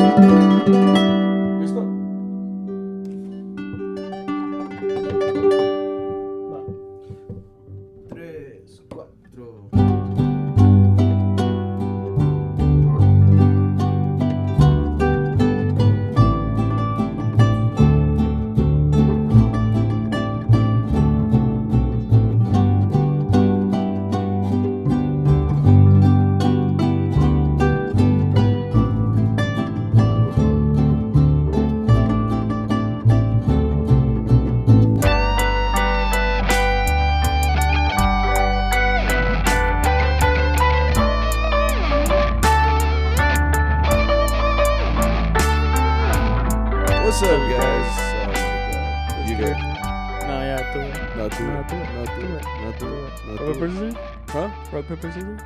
¿Listo? Va. 3, 4. What's up, guys? Oh my god. You good? No, yeah, tú. No, tú. No, tú. No, tú. Tú. No, tú. No, Rock, paper, tú. scissors? Huh? Rock, paper, scissors?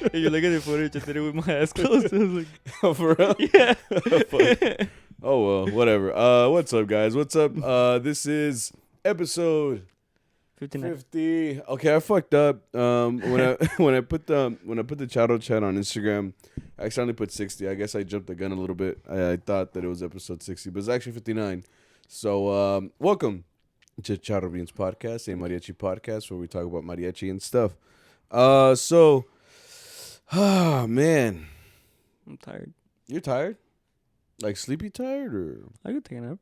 If you look at the footage, I did it with my eyes closed. I was like, Oh, for real? yeah. Fuck. Oh, well, whatever. What's up, guys? What's up? This is episode 59. 50. Okay, I fucked up. When I put the Charro chat on Instagram, I accidentally put 60. I guess I jumped the gun a little bit. I thought that it was episode 60, but it's actually 59. So, welcome to CharroBeans podcast, a mariachi podcast where we talk about mariachi and stuff. Man, I'm tired. you're tired? Like sleepy tired, or I could take a nap.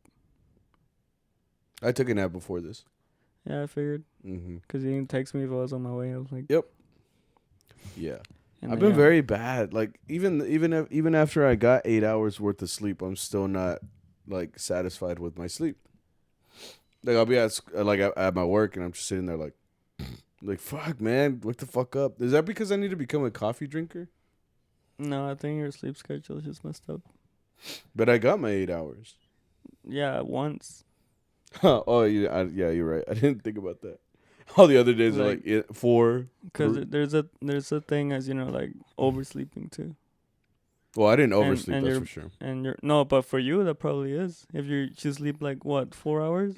I took a nap before this. Yeah, I figured. Mm-hmm. Because you didn't text me if I was on my way. I was like, Yep. Yeah. and I've then, been very bad. Like even after I got 8 hours worth of sleep, I'm still not like satisfied with my sleep. Like I'll be at my work and I'm just sitting there like fuck, man, wake the fuck up. Is that because I need to become a coffee drinker? No, I think your sleep schedule is just messed up. But I got my 8 hours. Yeah, once. Oh yeah, you're right. I didn't think about that. All the other days are like 4. Because there's a thing as, like oversleeping too. Well, I didn't oversleep, and that's you're- for sure. And no, but for you, that probably is. If you sleep like, what, 4 hours?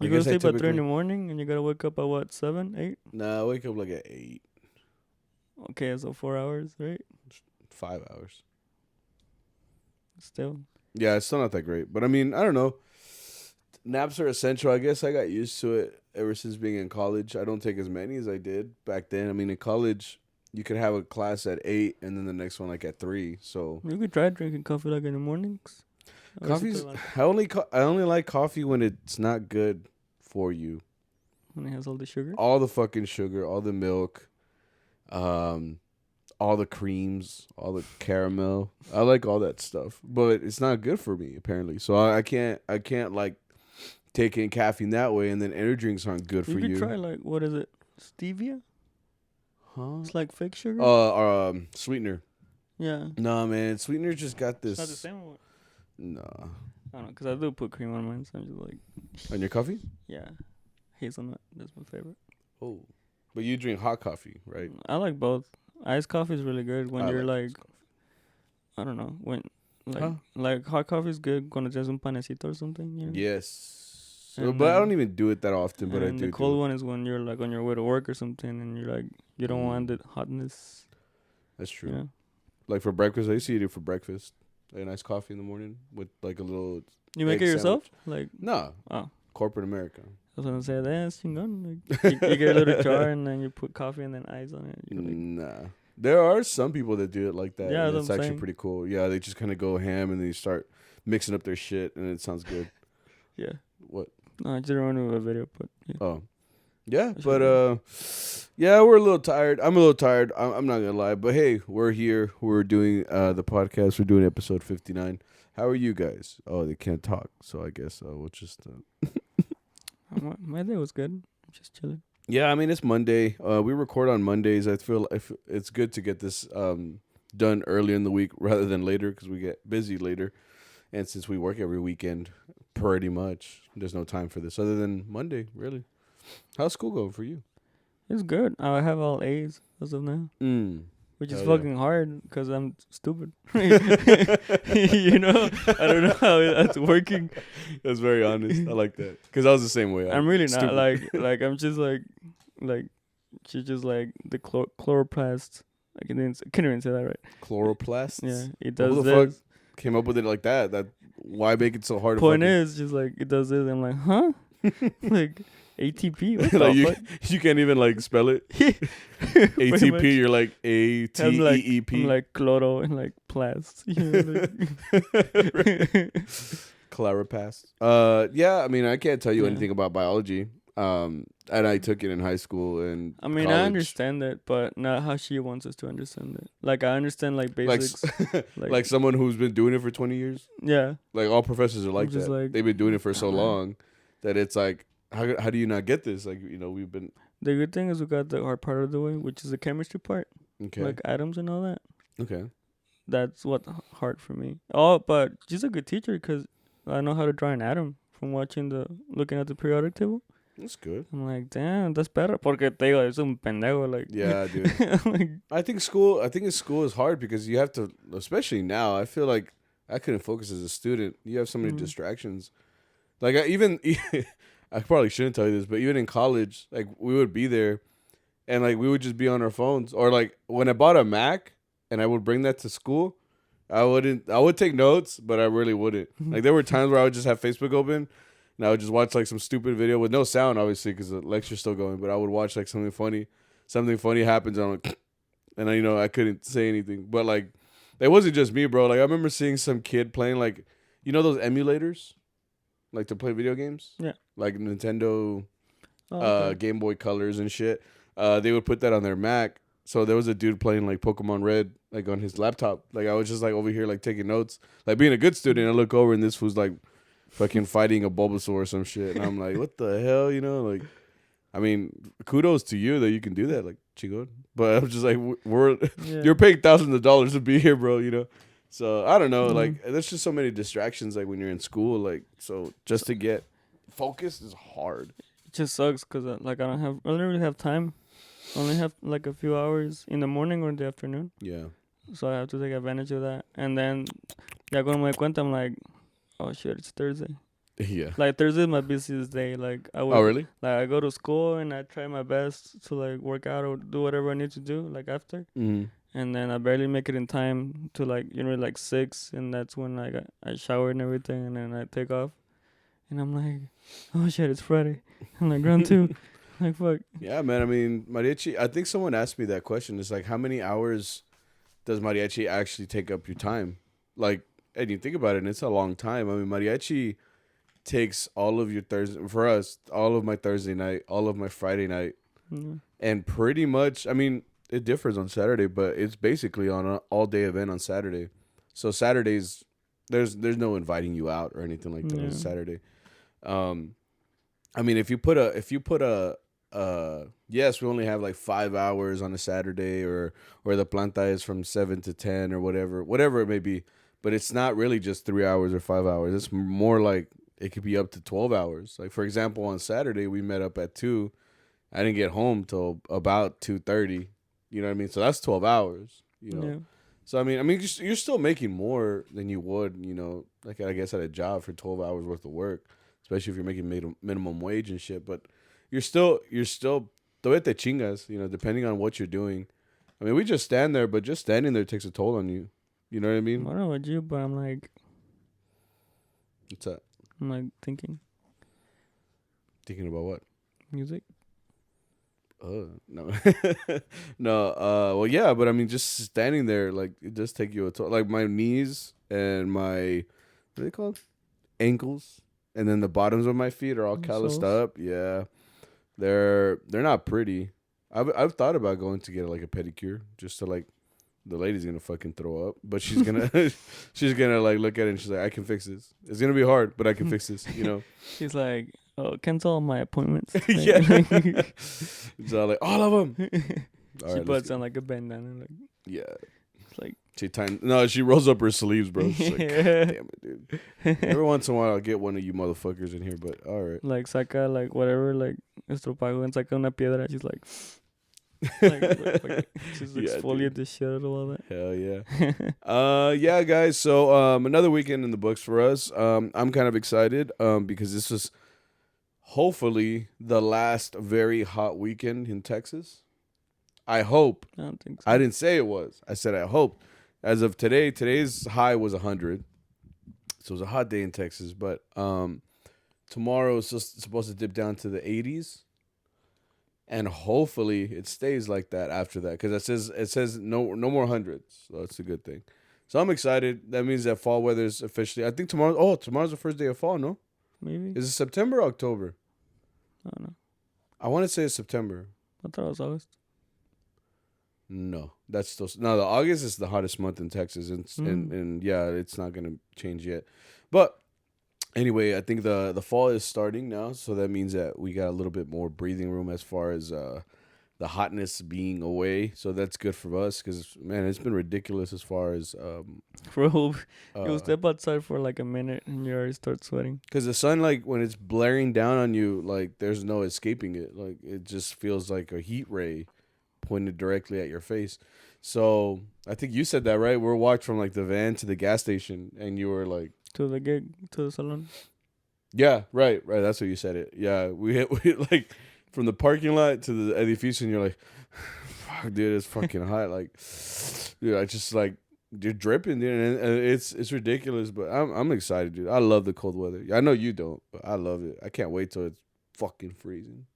I You go to guess I sleep at 3 in the typically- morning and you got to wake up at what, 7, 8? Nah, I wake up like at 8, Okay, so 4 hours, right? 5 hours. Still. Yeah, it's still not that great. But I mean, I don't know. Naps are essential. I guess I got used to it ever since being in college. I don't take as many as I did back then. I mean, in college, you could have a class at 8 and then the next one like at 3. So You could try drinking coffee like in the mornings. Or coffee's something like I only like coffee when it's not good for you. when it has all the sugar. All the fucking sugar, all the milk, all the creams, all the caramel. I like all that stuff, but it's not good for me apparently. So I can't like take in caffeine that way, and then energy drinks aren't good for You you. could try like, what is it? Stevia? Huh? It's like fake sugar? Sweetener. Yeah. Nah, man, sweetener just got this. It's not the same or what? Nah, I don't know, because I do put cream on mine, so I'm just like, on your coffee. yeah. Hazelnut, that's my favorite. Oh, but you drink hot coffee, right? I like both. Iced coffee is really good when I you're like, iced coffee. I don't know, when, like, Huh? like hot coffee is good cuando tienes un panecito or something, you know? Yes. So, And but I then- don't even do it that often. But I And do. the cold do it. one is when you're like on your way to work or something, and you're like, you don't want the hotness. That's true. You know? Like for breakfast, I used to eat it for breakfast. Like a nice coffee in the morning with like a little. You make Egg it yourself? Like, Nah, oh, corporate America. I was gonna say that's chingón. Like, you get a little jar and then you put coffee and then ice on it. You're like, Nah, there are some people that do it like that. Yeah, and that's it's what I'm actually saying. pretty cool. Yeah, they just kind of go ham and they start mixing up their shit, and it sounds good. yeah. What? No, I just remember a video, but yeah. Oh, yeah, That's but really yeah, we're a little tired. I'm a little tired. I'm not gonna lie, but hey, we're here. We're doing the podcast. We're doing episode 59. How are you guys? Oh, they can't talk, so I guess we'll just. My day was good. I'm just chilling. Yeah, I mean it's Monday. We record on Mondays. I feel it's good to get this done early in the week rather than later because we get busy later. And since we work every weekend, pretty much, there's no time for this other than Monday. Really, how's school going for you? It's good. I have all A's as of now, which is Hell yeah. fucking hard because I'm stupid. You know, I don't know how that's working. That's very honest. I like that because I was the same way. I'm really stupid. not like I'm just like She's just like the chloroplast. I can't even say that right. Chloroplasts. Yeah, it Who does the this. fuck came up with it like that? Why make it so hard? Point is, just like it does this. I'm like, huh? Like ATP. What like the fuck? you can't even like spell it. Pretty much. ATP. You're like ATEEP. I'm like chloro and like plast. You know, like Chloroplast. Yeah. I mean, I can't tell you anything about biology. And I took it in high school and I mean, college. I understand it, but not how she wants us to understand it. Like, I understand, like, basics. Like someone who's been doing it for 20 years. Yeah. Like, all professors are like that. Like, they've been doing it for so long that it's like, how do you not get this? Like, you know, we've been... The good thing is we got the hard part of the way, which is the chemistry part. Okay. Like, atoms and all that. Okay. That's what's hard for me. Oh, but she's a good teacher because I know how to draw an atom from looking at the periodic table. That's good. I'm like, damn, that's better. Porque te digo, es un pendejo. Like, yeah, dude. like, I think school is hard because you have to, especially now, I feel like I couldn't focus as a student. You have so many distractions. Like, I probably shouldn't tell you this, but even in college, like, we would be there and, like, we would just be on our phones. Or, like, when I bought a Mac and I would bring that to school, I would take notes, but I really wouldn't. Like, there were times where I would just have Facebook open. And I would just watch like some stupid video with no sound, obviously, because the lecture's still going. But I would watch like something funny happens, and I'm like, and I couldn't say anything. But like, it wasn't just me, bro. Like I remember seeing some kid playing like, you know, those emulators, like to play video games. Yeah. Like Nintendo, Game Boy Colors and shit. They would put that on their Mac. So there was a dude playing like Pokemon Red, like on his laptop. Like I was just like over here like taking notes, like being a good student. I look over and this fool's like fucking fighting a Bulbasaur or some shit. And I'm like, what the hell, you know? Like, I mean, kudos to you that you can do that, like, chico. But I'm just like, you're paying thousands of dollars to be here, bro, you know? So, I don't know. Like, there's just so many distractions, like, when you're in school. Like, so just to get focused is hard. It just sucks because, like, I don't really have time. I only have, like, a few hours in the morning or in the afternoon. Yeah. So I have to take advantage of that. And then, ya cuando me cuenta, I'm like, oh shit, it's Thursday. Yeah. Like Thursday is my busiest day. Like Oh really? Like I go to school and I try my best to like work out or do whatever I need to do like after. Mm-hmm. And then I barely make it in time to like like 6, and that's when I shower and everything, and then I take off. And I'm like, oh shit, it's Friday. I'm like round 2. Like fuck. Yeah, man. I mean, Mariachi. I think someone asked me that question. It's like, how many hours does Mariachi actually take up your time? Like. And you think about it, and it's a long time. I mean, Mariachi takes all of your Thursday, for us, all of my Thursday night, all of my Friday night, and pretty much, I mean, it differs on Saturday, but it's basically on an all-day event on Saturday. So Saturdays, there's no inviting you out or anything like that on Saturday. I mean, if you put a yes, we only have like 5 hours on a Saturday, or the planta is from 7 to 10 or whatever it may be. But it's not really just 3 hours or 5 hours. It's more like it could be up to 12 hours. Like, for example, on Saturday, we met up at 2. I didn't get home till about 2:30. You know what I mean? So that's 12 hours, you know? Yeah. So, I mean, you're still making more than you would, you know, like, I guess at a job for 12 hours worth of work, especially if you're making minimum wage and shit. But you're still, todavía te chingas, you know, depending on what you're doing. I mean, we just stand there, but just standing there takes a toll on you. You know what I mean? I don't know about you, but I'm like... What's that? I'm like thinking. Thinking about what? Music. No. No, well, yeah, but I mean, just standing there, like, it does take you a toll. Like, my knees and my... What are they called? Ankles. And then the bottoms of my feet are all calloused up. Yeah. They're not pretty. I've thought about going to get, like, a pedicure just to, like... The lady's gonna fucking throw up, but she's gonna like look at it and she's like, I can fix this. It's gonna be hard, but I can fix this, you know. She's like, oh, cancel all my appointments. Yeah. It's all like, all of them. She puts on like a bandana, like, yeah. It's like she rolls up her sleeves, bro. She's like, God damn it, dude. Every once in a while I'll get one of you motherfuckers in here, but all right. Like saca like whatever, like estropajo and saca una piedra. She's like just exfoliate the shit out of all that. Hell yeah. Yeah, guys. So another weekend in the books for us. I'm kind of excited because this is hopefully the last very hot weekend in Texas. I hope. I don't think so. I didn't say it was. I said I hope. As of today, today's high was 100. So it was a hot day in Texas. But tomorrow is just supposed to dip down to the 80s. And hopefully it stays like that after that. Because it says no more hundreds. So that's a good thing. So I'm excited. That means that fall weather is officially... I think tomorrow's the first day of fall, no? Maybe. Is it September or October? I don't know. I want to say it's September. I thought it was August. No, that's still... No, the August is the hottest month in Texas. And yeah, it's not going to change yet. But anyway, I think the fall is starting now. So that means that we got a little bit more breathing room as far as... the hotness being away, so that's good for us because man, it's been ridiculous as far as Bro, you'll step outside for like a minute and you already start sweating. Because the sun, like when it's blaring down on you, like there's no escaping it. Like it just feels like a heat ray pointed directly at your face. So I think you said that right. We're walked from like the van to the gas station, and you were like to the gig, to the salon. Yeah, right. That's what you said it. Yeah, we like. From the parking lot to the edificio, and you're like, fuck, dude, it's fucking hot. Like, dude, I just like, you're dripping, dude, and it's ridiculous. But I'm excited, dude. I love the cold weather. I know you don't, but I love it. I can't wait till it's fucking freezing.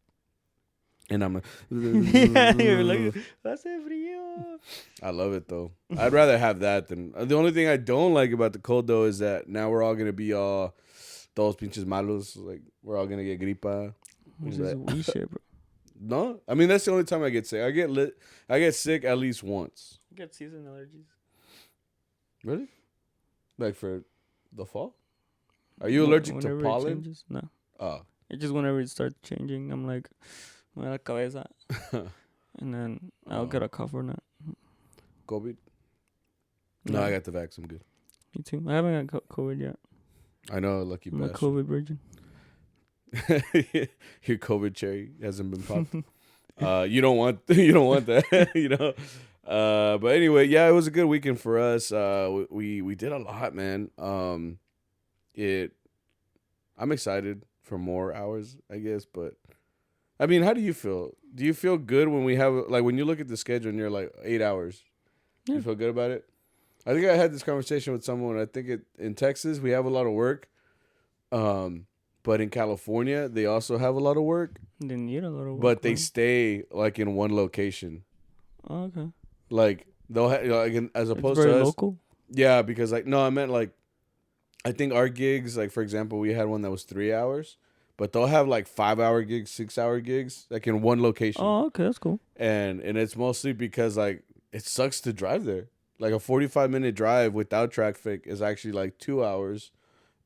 And I'm like, yeah, you're like, hace frío. I love it though. I'd rather have that than the only thing I don't like about the cold though is that now we're all gonna be all todos pinches malos. Like we're all gonna get gripa. Which is weak shit, bro. No, I mean that's the only time I get sick. I get sick at least once. You get season allergies. Really? Like for the fall? Are you allergic to pollen? It changes? No. Oh. It's just whenever it starts changing, I'm like, me da cabeza, and then I'll get a cough or not. COVID? No, I got the vax. I'm good. Me too. I haven't got COVID yet. I know, lucky I'm bastard. a COVID virgin. Your COVID cherry hasn't been popped. You don't want that, you know. But anyway, yeah, it was a good weekend for us. We did a lot, man. I'm excited for more hours, I guess. But I mean, how do you feel? Do you feel good when we have like when you look at the schedule and you're like 8 hours? Yeah. You feel good about it? I think I had this conversation with someone. I think in Texas we have a lot of work. But in California, they also have a lot of work. They need a lot of work. But they stay like in one location. Oh, okay. Like they'll like as opposed to us. Local? Yeah, because like no, I meant like I think our gigs, like for example, we had one that was 3 hours, but they'll have like 5-hour gigs, 6-hour gigs, like in one location. Oh, okay, that's cool. And it's mostly because like it sucks to drive there. Like a 45-minute drive without traffic is actually like 2 hours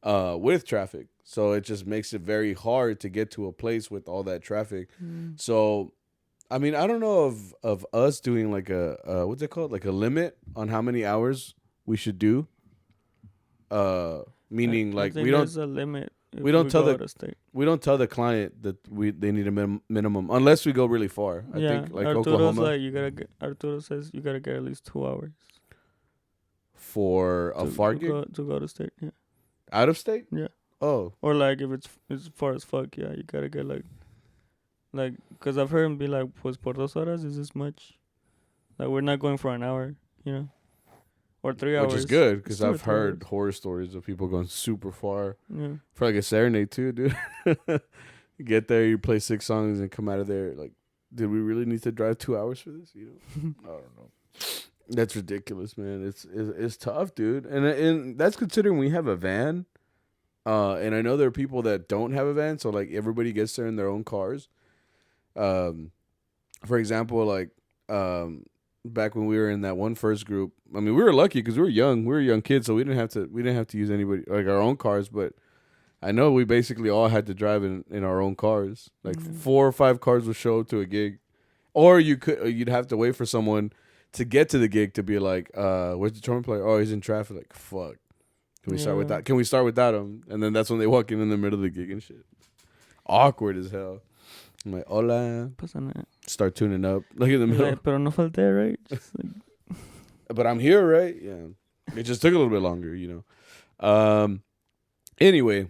with traffic. So it just makes it very hard to get to a place with all that traffic. So, I mean, I don't know of us doing like a what's it called? Like a limit on how many hours we should do. Meaning like we don't. There's a limit. We don't tell the client that they need a minimum unless we go really far. I think like Oklahoma. Like Arturo says you gotta get at least 2 hours for a far gig to go to state. Yeah. Out of state? Yeah. Oh. Or like if it's far as fuck, yeah, you gotta get like, cause I've heard him be like, pues por 2 horas is this much? Like we're not going for an hour, you know, or 3 hours. Which is good, cause I've heard horror stories of people going super far. Yeah. For like a serenade too, dude. You get there, you play 6 songs, and come out of there like, did we really need to drive 2 hours for this? You know, I don't know. That's ridiculous, man. It's tough, dude, and that's considering we have a van. And I know there are people that don't have a van, so like everybody gets there in their own cars. For example, like back when we were in that one first group, I mean, we were lucky because we were young. We were young kids, so we didn't have to use anybody like our own cars. But I know we basically all had to drive in our own cars. Like 4 or 5 cars would show up to a gig, or you'd have to wait for someone to get to the gig to be like, where's the trumpet player? Oh, he's in traffic. Like fuck. Can we start with that? Can we start without him? And then that's when they walk in the middle of the gig and shit. Awkward as hell. I'm like, hola. Start tuning up. Like in the middle. Pero no falté, right? Just like but I'm here, right? Yeah. It just took a little bit longer, you know. Anyway,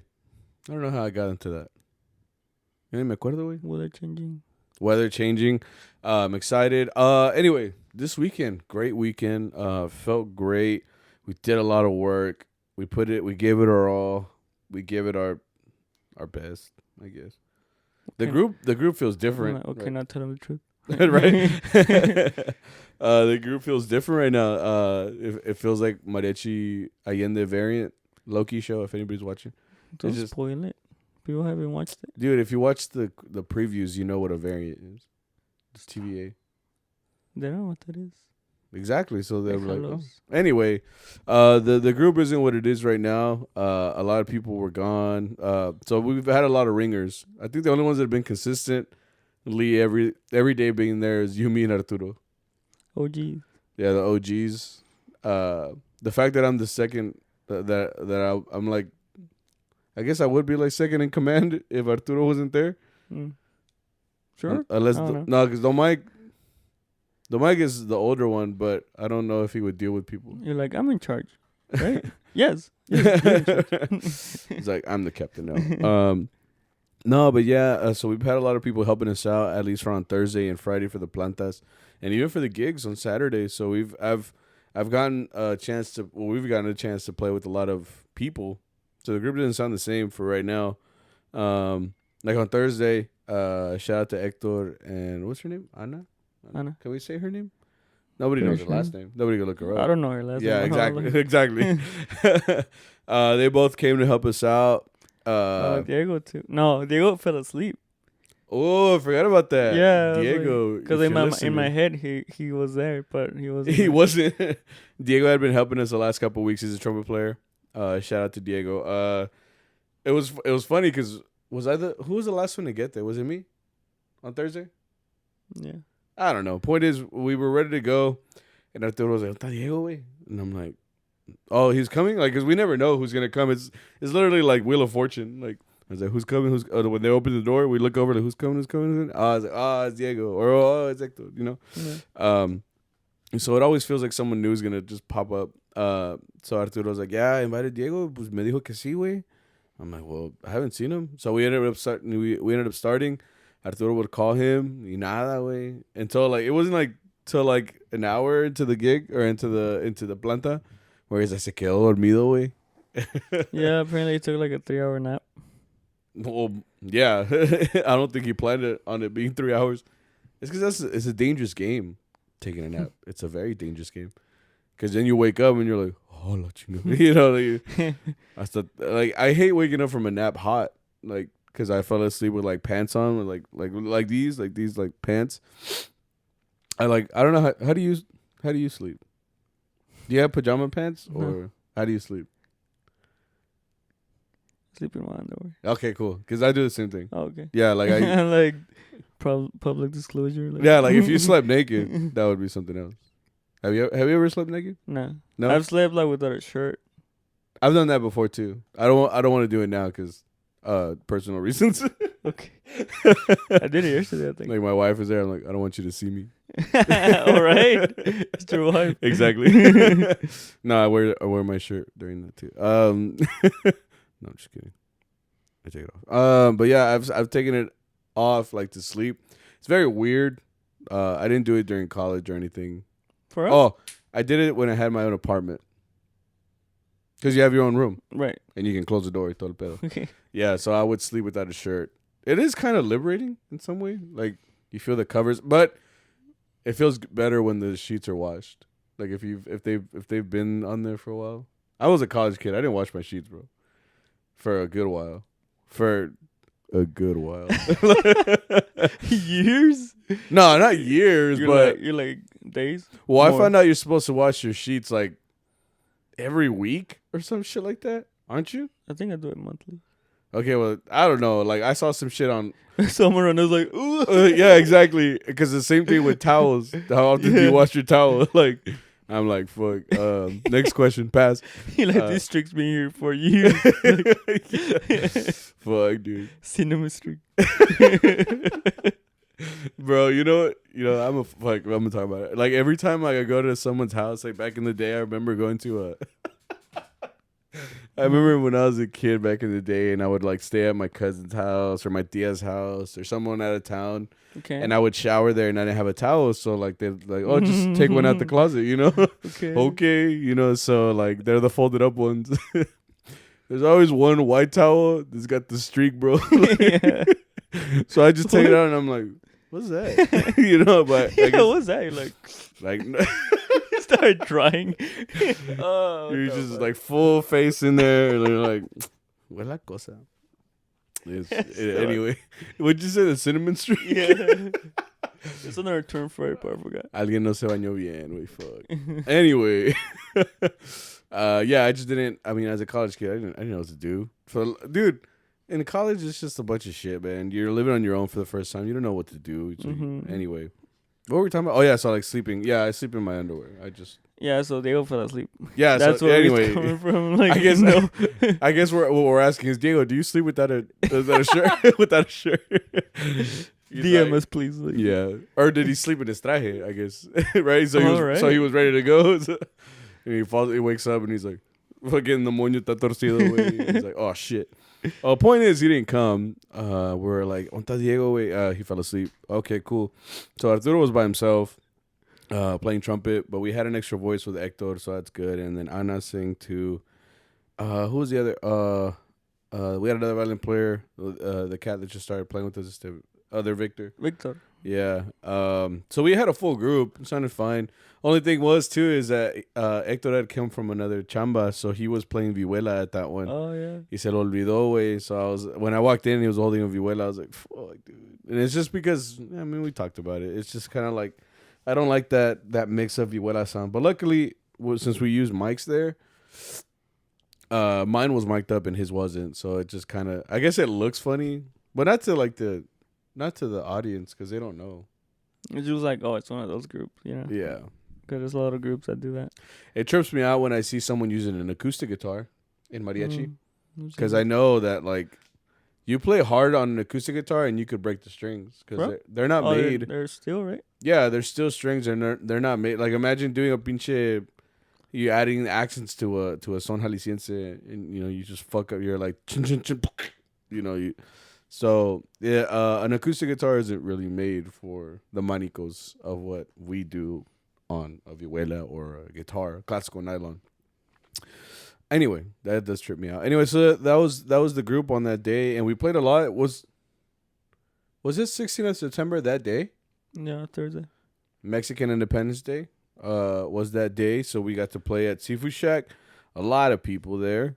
I don't know how I got into that. Me acuerdo, güey. Weather changing. weather changing. I'm excited. Anyway, this weekend, great weekend. Felt great. We did a lot of work. We gave it our all. We gave it our best, I guess. The group feels different. Okay, right? not telling the truth. Right. The group feels different right now. It feels like Mariachi Allende variant Loki show. If anybody's watching, Don't spoil it. People haven't watched it. Dude, if you watch the previews, you know what a variant is. It's TVA. They don't know what that is. Exactly. So they were like, oh. Anyway, the group isn't what it is right now. A lot of people were gone. So we've had a lot of ringers. I think the only ones that have been consistently every day being there is Yumi and Arturo. OGs. Yeah, the OGs. The fact that I'm the second, I'm like, I guess I would be like second in command if Arturo wasn't there. Sure. Unless because the mic is the older one, but I don't know if he would deal with people. You're like, I'm in charge, right? Yes. You're in charge. He's like, I'm the captain now. No, but yeah. So we've had a lot of people helping us out, at least for on Thursday and Friday for the plantas, and even for the gigs on Saturday. So I've gotten a chance to. Well, we've gotten a chance to play with a lot of people. So the group doesn't sound the same for right now. Like on Thursday, shout out to Hector and what's her name? Anna. Can we say her name? Nobody knows her last name. Nobody can look her up. I don't know her last name. Yeah, exactly. They both came to help us out. Diego too. No, Diego fell asleep. Oh, I forgot about that. Yeah, Diego. Because in my head he was there, but he wasn't. He wasn't. Diego had been helping us the last couple of weeks. He's a trumpet player. Shout out to Diego. It was funny because who was the last one to get there? Was it me on Thursday? Yeah. I don't know. Point is, we were ready to go, and Arturo was like, "Está Diego, güey?" And I'm like, "Oh, he's coming!" Like, because we never know who's gonna come. It's literally like Wheel of Fortune. Like, I was like, "Who's coming?" When they open the door, we look over like, "Who's coming? Who's coming?" I was like, it's Diego, or it's Hector. You know. Yeah. And so it always feels like someone new is gonna just pop up. So Arturo was like, "Yeah, I invited Diego. Pues me dijo que sí, güey." I'm like, "Well, I haven't seen him." So we ended up starting. Arturo would call him, y nada, way. Until like it wasn't like till like an hour into the gig or into the planta, where he's like se quedó dormido, way. Yeah, apparently he took like a 3-hour nap. Well, yeah, I don't think he planned on it being 3 hours. It's because it's a dangerous game, taking a nap. It's a very dangerous game, because then you wake up and you're like, oh, la chingada. You know, like I hate waking up from a nap hot, like. Because I fell asleep with like pants on, with like these pants. I don't know how do you sleep? Do you have pajama pants or No. How do you sleep? Sleep in my underwear. Okay, cool. Because I do the same thing. Oh, okay. Yeah, like I like public disclosure. Like. yeah, like if you slept naked, that would be something else. Have you ever slept naked? No. No. I've slept like without a shirt. I've done that before too. I don't want to do it now because personal reasons. Okay. I did it yesterday, I think. Like my wife is there. I'm like, I don't want you to see me. All right. It's your wife. Exactly. No, I wear my shirt during that too. No, I'm just kidding. I take it off. But yeah, I've taken it off like to sleep. It's very weird. I didn't do it during college or anything. For us? Oh, I did it when I had my own apartment. Because you have your own room. Right. And you can close the door. Todo el pedo. Okay. Yeah, so I would sleep without a shirt. It is kind of liberating in some way. Like, you feel the covers. But it feels better when the sheets are washed. Like, if they've been on there for a while. I was a college kid. I didn't wash my sheets, bro. For a good while. Years? No, not years, but... You're like days? Well, I found out you're supposed to wash your sheets, like, every week or some shit like that. Aren't you? I think I do it monthly. Okay, well, I don't know. Like, I saw some shit on... Someone and I was like, ooh. Yeah, exactly. Because the same thing with towels. How often do you wash your towel? Like, I'm like, fuck. Next question, pass. You're like, this streak's been here for years. Fuck, dude. Cinema streak. Bro, you know, I'm gonna talk about it. Like, every time like I go to someone's house, like back in the day, I remember going to I remember when I was a kid back in the day, and I would like stay at my cousin's house or my tia's house or someone out of town, Okay. and I would shower there, and I didn't have a towel, so like they'd like, oh, just take one out the closet, you know? Okay. Okay, you know. So like they're the folded up ones. There's always one white towel that's got the streak, bro. Yeah. So I just take it out, and I'm like, what's that? You know, but I Yeah, guess, what's that? You're like, start drying. Oh, you're just like full face in there, and you're like, "What la cosa?" Anyway, what'd you say? The cinnamon streak? Yeah. There's another term for it, but I forgot. Alguien no se bañó bien. Wait, fuck. Anyway, yeah, I just didn't. I mean, as a college kid, I didn't know what to do. Dude, in college, it's just a bunch of shit, man. You're living on your own for the first time. You don't know what to do. So anyway, what were we talking about? Oh yeah, so like sleeping. Yeah, I sleep in my underwear. Yeah, so Diego fell asleep. Yeah, That's so where anyway, it's coming from. Like, I guess no. I guess what we're asking is, Diego, do you sleep without a shirt? Without a shirt? He's DM like, us, please. Like, yeah, or did he sleep in his traje? I guess right. So All so he right. was ready to go. So, and he wakes up and he's like, "Fucking the moño está torcido." Way. He's like, "Oh shit." Point is, he didn't come. We're like, "Onta Diego?" Wait, he fell asleep. Okay, cool. So Arturo was by himself, playing trumpet, but we had an extra voice with Hector, so that's good. And then Ana sang to, who was the other? We had another violin player, the cat that just started playing with us. Other Victor. Yeah. So we had a full group. It sounded fine. Only thing was too is that Hector had come from another chamba, so he was playing vihuela at that one. Oh yeah. He said olvidó, way. So when I walked in, he was holding a vihuela. I was like, fuck, dude. And it's just because, I mean, we talked about it. It's just kind of like, I don't like that mix of vihuela sound. But luckily, since we used mics there, mine was mic'd up and his wasn't. So it just kind of, I guess it looks funny, but not to the audience because they don't know. It's just like, oh, it's one of those groups, you know? Yeah. Because there's a lot of groups that do that. It trips me out when I see someone using an acoustic guitar in mariachi. Because Mm. I know that, like, you play hard on an acoustic guitar and you could break the strings. Because they're not made. They're steel, right? Yeah, they're still strings and they're not made. Like, imagine doing a pinche, you adding accents to a son jalisciense and, you know, you just fuck up. You're like, chin, chin, chin, you know, So, yeah, an acoustic guitar isn't really made for the manicos of what we do on a vihuela or a guitar, classical nylon. Anyway, that does trip me out. Anyway, so that was the group on that day, and we played a lot. Was it 16th of September that day? Yeah, Thursday. Mexican Independence Day was that day, so we got to play at Seafood Shack. A lot of people there.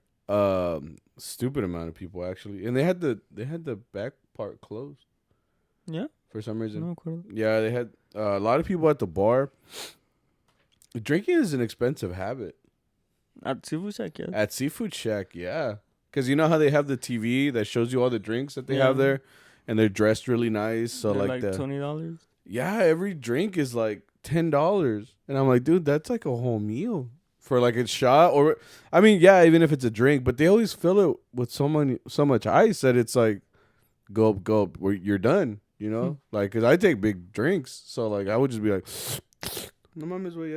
Stupid amount of people actually, and they had the back part closed. Yeah, for some reason. No, cool. Yeah, they had a lot of people at the bar. Drinking is an expensive habit. At Seafood Shack, yeah. At Seafood Shack, yeah, because you know how they have the TV that shows you all the drinks that they have there, and they're dressed really nice. So they're like the $20. Yeah, every drink is like $10, and I'm like, dude, that's like a whole meal. For like a shot, or I mean, yeah, even if it's a drink, but they always fill it with so much ice that it's like, gulp, you're done, you know? Like, cause I take big drinks, so like I would just be like, no mames, güey,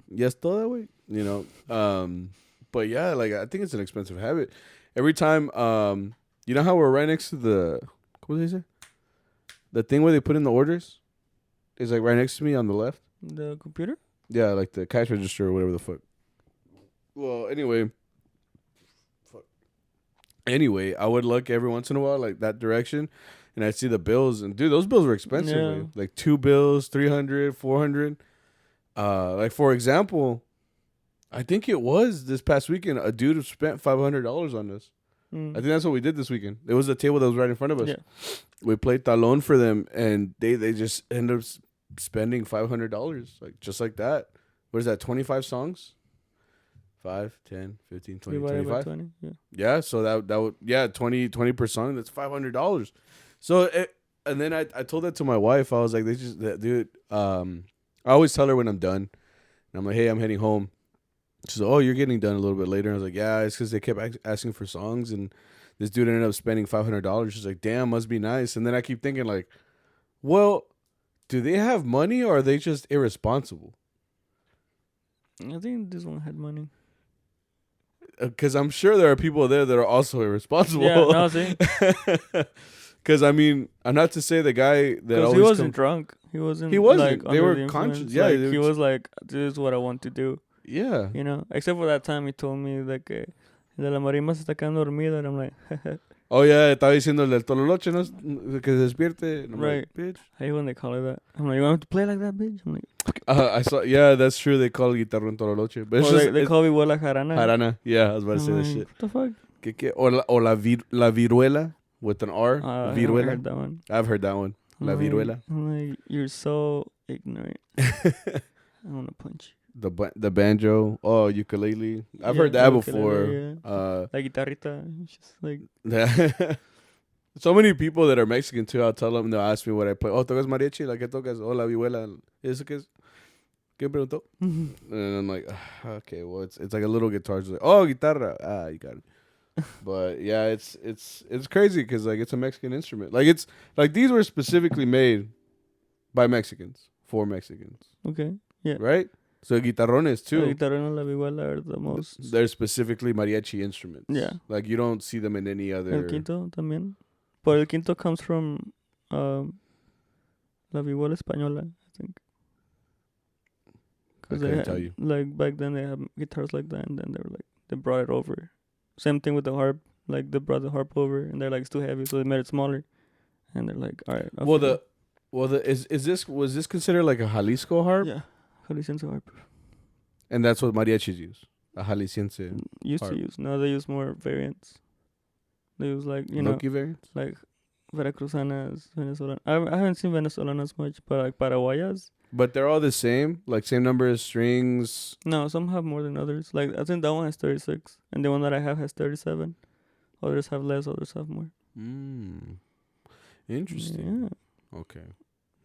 ya todo, güey, you know? But yeah, like I think it's an expensive habit. Every time, you know how we're right next to the, what did they say? The thing where they put in the orders is like right next to me on the left. The computer? Yeah, like the cash register or whatever the fuck. Well, anyway, I would look every once in a while like that direction, and I'd see the bills, and dude, those bills were expensive. Yeah. Like 2 bills, 300, 400. Like for example, I think it was this past weekend a dude spent $500 on us. I think that's what we did this weekend. It was a table that was right in front of us. Yeah. We played talon for them, and they just ended up spending $500, like just like that. What is that? 25 songs. 5, 10, 15, 20, 25. 20, yeah. Yeah, so that would 20 per song. That's $500. So and then I told that to my wife. I was like, dude. I always tell her when I'm done, and I'm like, hey, I'm heading home. She's like, oh, you're getting done a little bit later. I was like, yeah, it's because they kept asking for songs, and this dude ended up spending $500. She's like, damn, must be nice. And then I keep thinking like, well, do they have money or are they just irresponsible? I think this one had money. because I'm sure there are people there that are also irresponsible. Yeah, no, see, because I mean, I'm not to say the guy that because always he wasn't drunk. He wasn't. He wasn't. Like, They under were the conscious. influence. Yeah, like, they he were was like, "This is what I want to do." yeah. You know, except for that time he told me like, de la marimba se está quedando dormida, and I'm like, Oh yeah, estaba diciendo el del tololoche, no, que se despierte. And I'm right. like, bitch. I hate when they call it that. I'm like, you want me to play like that, bitch? I'm like, I saw. Yeah, that's true. They call guitarrón tololoche, but it's or just they call me Walla Jarana. jarana. Yeah, I was about to say I'm that like, shit. what the fuck? Or la viruela with an R. I haven't Viruela. heard that one. I've heard that one. La viruela. I'm like, you're so ignorant. I want to punch The banjo. Oh, ukulele. I've Yeah, heard that ukulele, before. La guitarrita. It's just like, So many people that are Mexican too, I'll tell them, they'll ask me what I play. Oh, ¿tocas mariachi? ¿La que tocas? Oh, la vihuela. ¿Eso qué es? ¿Qué preguntó? And I'm like, okay, well, it's like a little guitar. It's like, oh, guitarra. Ah, you got it. But yeah, it's crazy because like it's a Mexican instrument. Like it's like these were specifically made by Mexicans for Mexicans. okay. Yeah. Right? So guitarrones too. La guitarra and la vihuela are the most. They're specifically mariachi instruments. Yeah. Like you don't see them in any other. El quinto también. But el quinto comes from la vihuela española, I think. I couldn't tell you. Like back then they had guitars like that, and then they were like they brought it over. Same thing with the harp. Like they brought the harp over, and they're like it's too heavy, so they made it smaller. And they're like, all right. Was this considered like a Jalisco harp? Yeah, Jalisciense harp. And that's what mariachis use. A Jalisciense Used harp. to use. Now they use more variants. They use like Loki variants? like Veracruzanas, Venezolanas. I haven't seen Venezolanas much, but like Paraguayas. But they're all the same, like same number of strings. No, some have more than others. Like I think that one has 36, and the one that I have has 37. Others have less, others have more. Interesting. Yeah. Okay.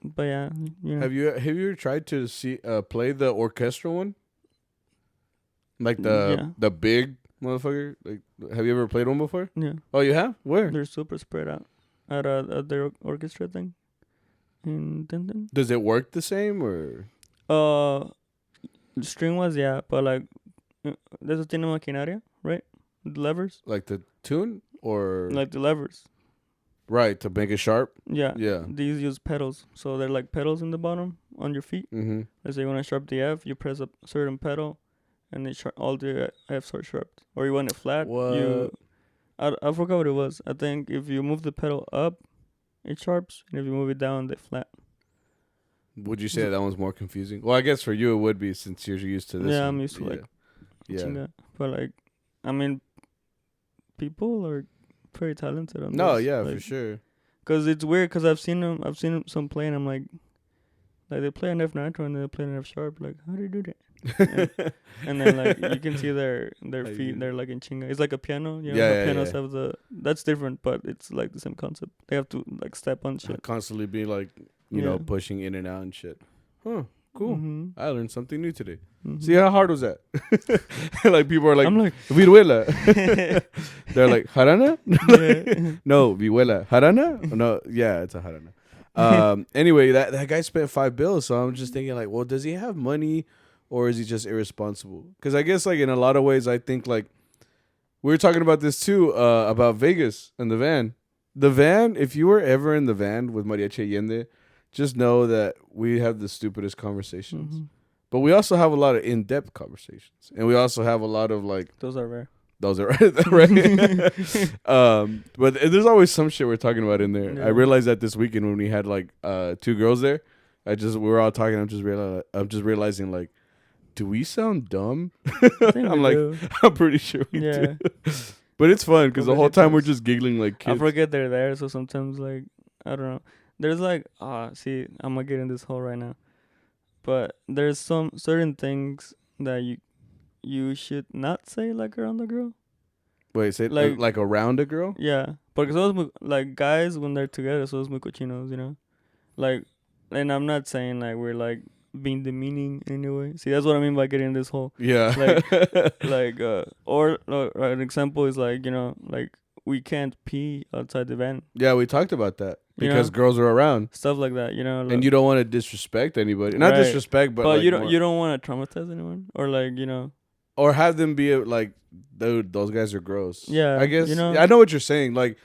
But yeah, you know. Have you ever tried to play the orchestral one? Like the big motherfucker? Like have you ever played one before? Yeah. Oh, you have? Where? They're super spread out at their orchestra thing in Tintin. Does it work the same or? String wise, yeah, but like there's a tiene maquinaria, right? The levers. Like the tune or? Like the levers. Right, to make it sharp? Yeah. Yeah. These use pedals. So they're like pedals in the bottom on your feet. Mm-hmm. Let's say you want to sharp the F, you press a certain pedal, and all the Fs are sharped. Or you want it flat, I forgot what it was. I think if you move the pedal up, it sharps, and if you move it down, they flat. Would you say that one's more confusing? Well, I guess for you it would be since you're used to this. Yeah, one. I'm used to like yeah. But like, I mean, people are very talented on No, this. yeah, like, for sure. Cause it's weird. Cause I've seen some play, and I'm like they play an F nitro and they play an F sharp. Like, how do you do that? and then like you can see their feet. They're like in chinga. It's like a piano. You know, the pianos have that's different, but it's like the same concept. They have to like step on shit. Constantly be like, you know, pushing in and out and shit. Huh. Cool. Mm-hmm. I learned something new today. Mm-hmm. See, how hard was that? Like people are like, I'm like, viruela. They're like, jarana? No, viruela. Jarana? No, yeah, it's a jarana. Anyway, that guy spent $5, so I'm just thinking like, well, does he have money or is he just irresponsible? Because I guess like in a lot of ways, I think like we were talking about this too about Vegas and the van. The van, if you were ever in the van with Mariachi Allende, just know that we have the stupidest conversations. Mm-hmm. But we also have a lot of in-depth conversations. And we also have a lot of like... Those are rare. Those are right. But there's always some shit we're talking about in there. Yeah. I realized that this weekend when we had like 2 girls there, we were all talking. I'm just realizing like, do we sound dumb? I'm like, I'm pretty sure we do. But it's fun because the whole time we're just giggling like kids. I forget they're there, so sometimes like, I don't know. There's like, see, I'm gonna get in this hole right now. But there's some certain things that you should not say like around a girl. Wait, say like around a girl? Yeah, because like guys when they're together, so muy cochinos, you know, like, and I'm not saying like we're like being demeaning in any way. See, that's what I mean by getting in this hole. Yeah. Or an example is like, you know, like we can't pee outside the van. Yeah, we talked about that. Because girls are around, stuff like that, you know, like, and you don't want to disrespect anybody. Not disrespect, but like you don't want to traumatize anyone, or like, you know, or have them be like, dude, those guys are gross. Yeah, I guess you know? I know what you're saying. Like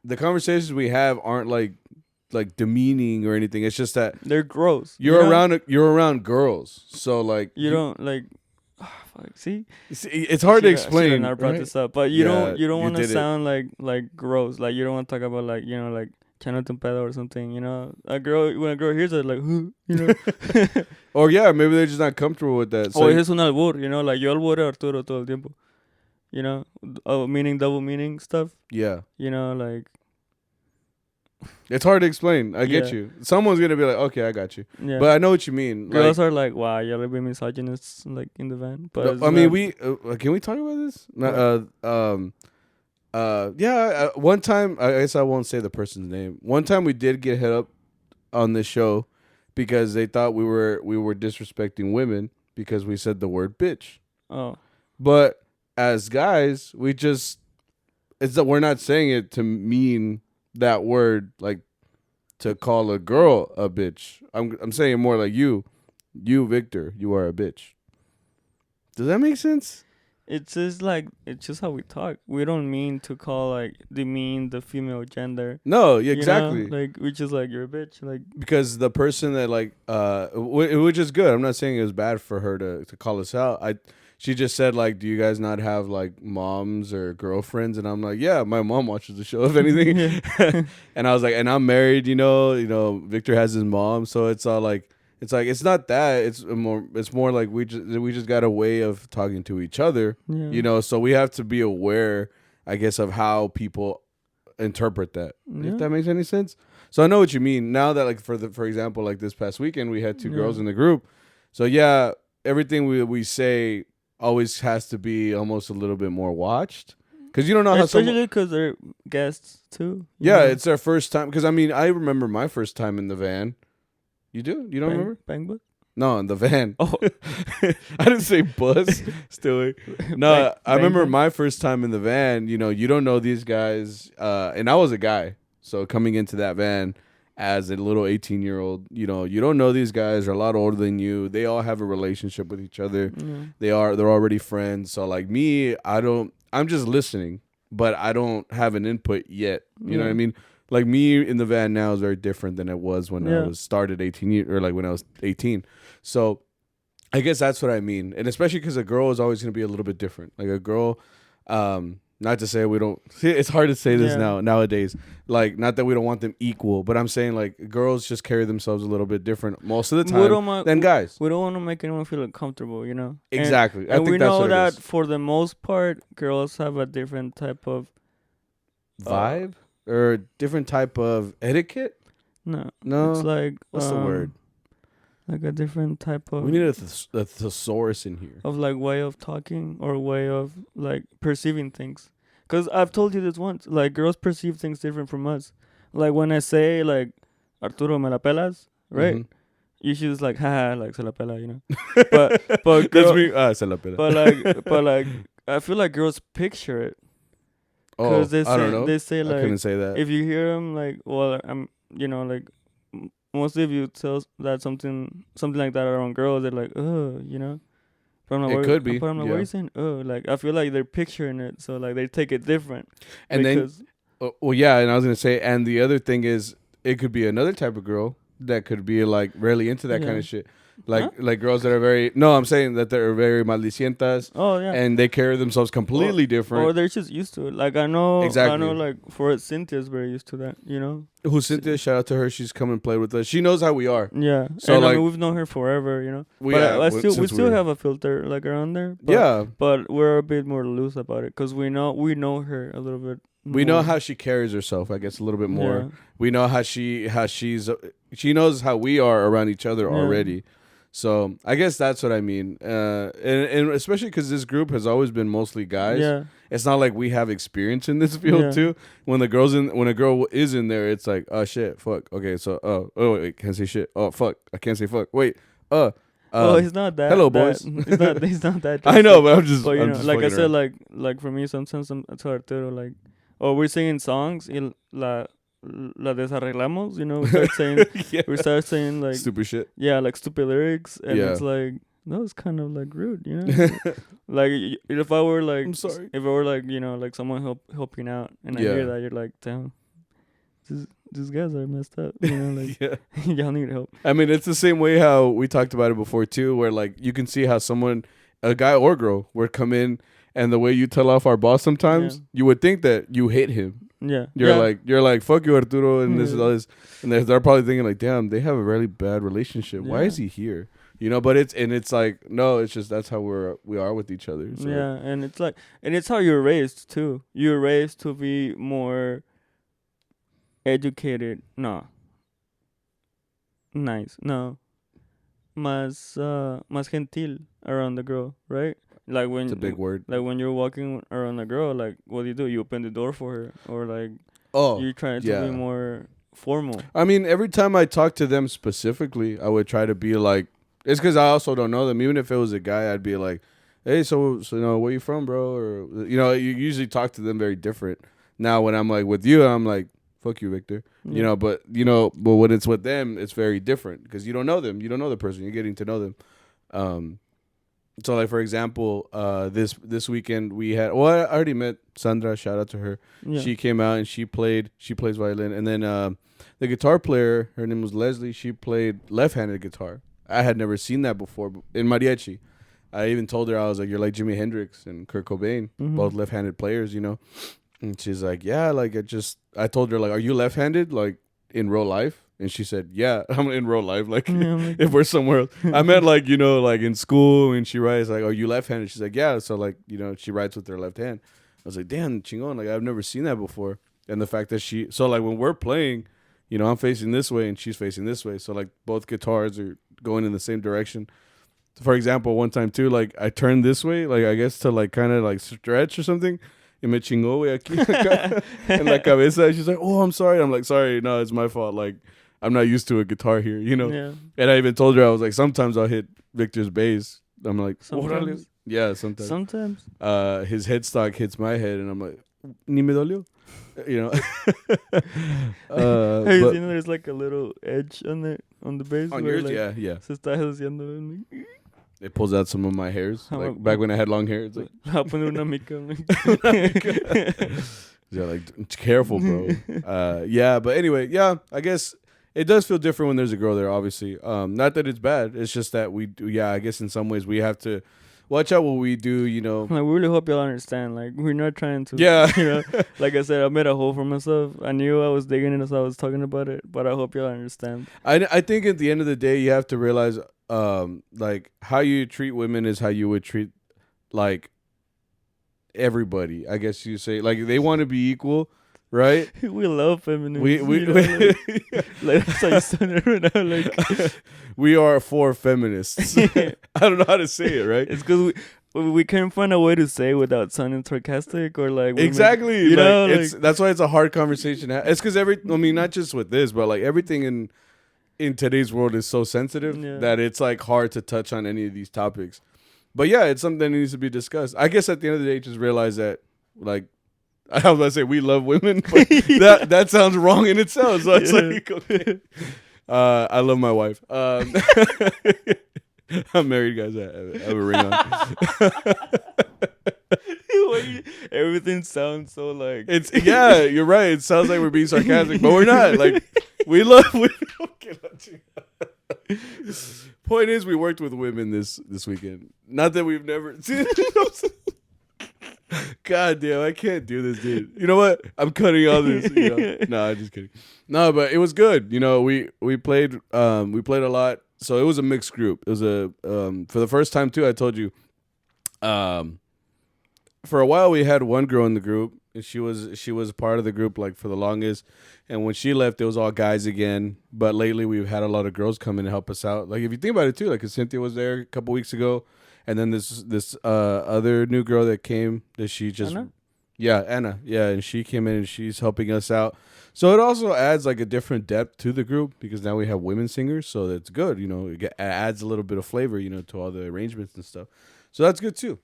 the conversations we have aren't like demeaning or anything. It's just that They're gross. you're you know? around girls, so like You don't like. Fuck, see, it's hard to explain. I never brought right? this up, but you don't want to did it. sound like gross. Like you don't want to talk about like like echándote un pedo or something. You know, when a girl hears it, like, you know. Or yeah, maybe they're just not comfortable with that. So Es un albur, you know, like yo alburo a Arturo todo el tiempo. You know, meaning double meaning stuff. Yeah, You know, like it's hard to explain. I get Yeah. you. Someone's gonna be like, okay, I got you. yeah. But I know what you mean. Girls are like, wow, you're like being misogynists, like in the van. But it's I mean, not- we can we talk about this? Yeah. One time, I guess I won't say the person's name. One time, we did get hit up on this show because they thought we were disrespecting women because we said the word bitch. Oh, But as guys, we just it's that we're not saying it to mean that word, like to call a girl a bitch. I'm saying more like you, Victor, you are a bitch. Does that make sense? it's just how we talk. We don't mean to call like demean the female gender. No, you know? exactly. Like we just like you're a bitch. Like Because the person that which is good. I'm not saying it was bad for her to call us out. She just said like, do you guys not have like moms or girlfriends? And I'm like, yeah, my mom watches the show if anything. And I was like, and I'm married, you know, Victor has his mom, so it's all like, it's not that, it's more like we just got a way of talking to each other, yeah. you know, so we have to be aware, I guess, of how people interpret that. Yeah. If that makes any sense. So I know what you mean. Now that like for example, like this past weekend we had two girls in the group. So yeah, everything we say always has to be almost a little bit more watched, because you don't know how especially because they're guests too. Yeah, it's their first time. Because I mean, I remember my first time in the van. You do? You don't remember? Bang bus? No, in the van. Oh, I didn't say bus. Still, no. I remember my first time in the van. You know, you don't know these guys, and I was a guy, so coming into that van as a little 18-year-old, you know, you don't know these guys. They're a lot older than you. They all have a relationship with each other. Yeah. They're already friends. So like me, I'm just listening, but I don't have an input yet. You know what I mean? Like me in the van now is very different than it was when I was started 18 years, or like when I was 18. So I guess that's what I mean. And especially because a girl is always going to be a little bit different. Like a girl, not to say we don't, see, it's hard to say this nowadays. Like, not that we don't want them equal, but I'm saying like girls just carry themselves a little bit different most of the time than guys. We don't want to make anyone feel uncomfortable, you know? Exactly. And we know that for the most part, girls have a different type of vibe or different type of etiquette. No. It's like what's the word? Like a different type of. We need a thesaurus in here. Of like way of talking or way of like perceiving things. Because I've told you this once. Like girls perceive things different from us. Like when I say like Arturo me la pelas, right? Mm-hmm. You should just like haha, like se la pela, you know. but girl, se la pela. But like I feel like girls picture it. Oh, I don't know. They say like, I couldn't say that. If you hear them like, well, I'm, you know, like mostly if you tell that something like that around girls, they're like, oh, you know. But I'm like, it could be. But I'm like, what are you saying? Oh, like I feel like they're picturing it, so like they take it different. And then, well, yeah, and I was gonna say, and the other thing is, it could be another type of girl that could be like really into that kind of shit. Like girls that are very, no, I'm saying that they're very maldicientas. Oh yeah. And they carry themselves completely different. Or they're just used to it. Like I know exactly. like for it, Cynthia's very used to that, you know. Who's Cynthia? Shout out to her. She's come and played with us. She knows how we are. Yeah. So and like, I mean, we've known her forever, you know. We still have a filter like around there. But, But we're a bit more loose about it because we know her a little bit. We know how she carries herself, I guess, a little bit more. Yeah. We know how she's she knows how we are around each other already. So I guess that's what I mean, and especially because this group has always been mostly guys. Yeah, it's not like we have experience in this field too. When a girl is in there, it's like, oh shit, fuck. Okay, so wait, can't say shit. Oh fuck, I can't say fuck. Wait, he's not that. Hello, boys. He's not that. I know, but I'm just. But I'm just like I said, like for me, sometimes it's hard to like. Oh, we're singing songs. La desarreglamos, you know. We start saying like stupid shit. Yeah, like stupid lyrics, and it's like that was kind of like rude, you know. Like if I were like, I'm sorry. if I were like, you know, like someone helping out, and I hear that, you're like, damn, these guys are messed up, you know, like y'all need help. I mean, it's the same way how we talked about it before too, where like you can see how someone, a guy or girl, would come in, and the way you tell off our boss sometimes, you would think that you hate him. Yeah, You're like fuck you, Arturo, and this is all this, and they're probably thinking like, damn, they have a really bad relationship. Why is he here? You know, but it's like, no, it's just that's how we are with each other. So. Yeah, and it's like, and it's how you're raised too. You're raised to be more educated. No. Nice. No. Más gentil around the girl, right? Like when it's a big word. Like when you're walking around a girl, like what do? You open the door for her, or like you're trying to be more formal. I mean, every time I talk to them specifically, I would try to be like, it's because I also don't know them. Even if it was a guy, I'd be like, hey, so you know, where you from, bro? Or you know, you usually talk to them very different. Now when I'm like with you, I'm like, fuck you, Victor. Yeah. You know, but when it's with them, it's very different because you don't know them. You don't know the person. You're getting to know them. So like for example, this weekend we had. Well, I already met Sandra. Shout out to her. Yeah. She came out and she plays violin, and then the guitar player, her name was Leslie. She played left-handed guitar. I had never seen that before in mariachi. I even told her, I was like, you're like Jimi Hendrix and Kurt Cobain, both left-handed players, you know. And she's like, yeah, like I told her, like, are you left-handed, like, in real life? And she said, yeah, I'm in real life, like, if we're somewhere else. I meant, like, you know, like, in school, and she writes, like, are you left-handed? She's like, yeah, so, like, you know, she writes with her left hand. I was like, damn, chingon, like, I've never seen that before. And the fact that so, like, when we're playing, you know, I'm facing this way, and she's facing this way, so, like, both guitars are going in the same direction. For example, one time, too, like, I turned this way, like, I guess to, like, kind of, like, stretch or something. Y me chingó, güey, aquí en la cabeza. She's like, oh, I'm sorry. I'm like, sorry, no, it's my fault. Like, I'm not used to a guitar here, you know? Yeah. And I even told her, I was like, sometimes I'll hit Victor's bass. I'm like, sometimes? Yeah, sometimes. Sometimes. His headstock hits my head, and I'm like, ni me dolió. You know? Have you seen there's like a little edge on the bass? On yours? Like, yeah. Se está haciendo. It pulls out some of my hairs. Like back when I had long hair. It's like, yeah, like, careful, bro. Yeah, but anyway, yeah, I guess it does feel different when there's a girl there, obviously. Not that it's bad. It's just that we do, yeah, I guess in some ways we have to watch out what we do, you know. Like, we really hope y'all understand. Like, we're not trying to, yeah. You know, like I said, I made a hole for myself. I knew I was digging it as I was talking about it, but I hope y'all understand. I think at the end of the day, you have to realize, like, how you treat women is how you would treat, like, everybody. I guess you say, like, they want to be equal, right? We love feminism. We like that's how you sound it right now. Like, we are for feminists. I don't know how to say it, right? It's because we can't find a way to say it without sounding sarcastic or like exactly. You know, that's why it's a hard conversation. It's because not just with this, but like everything in today's world is so sensitive that it's like hard to touch on any of these topics. But yeah, it's something that needs to be discussed. I guess at the end of the day, just realize that, like, I was about to say we love women, but that sounds wrong in itself. So it's like, okay. I love my wife. I'm married, guys. I have a ring on. Everything sounds so like you're right. It sounds like we're being sarcastic, but we're not. Like, we love women. Point is, we worked with women this weekend. Not that we've never seen. God damn, I can't do this, dude. You know what? I'm cutting all this. You know? No, I'm just kidding. No, but it was good. You know, we played a lot. So it was a mixed group. It was for the first time too. I told you, for a while we had one girl in the group, and she was part of the group like for the longest. And when she left, it was all guys again. But lately, we've had a lot of girls come in and help us out. Like, if you think about it too, like, 'cause Cynthia was there a couple weeks ago, and then this other new girl that came that she just Anna? Yeah, Anna. Yeah, and she came in and she's helping us out. So it also adds like a different depth to the group because now we have women singers, so that's good. You know, it adds a little bit of flavor, you know, to all the arrangements and stuff. So that's good too.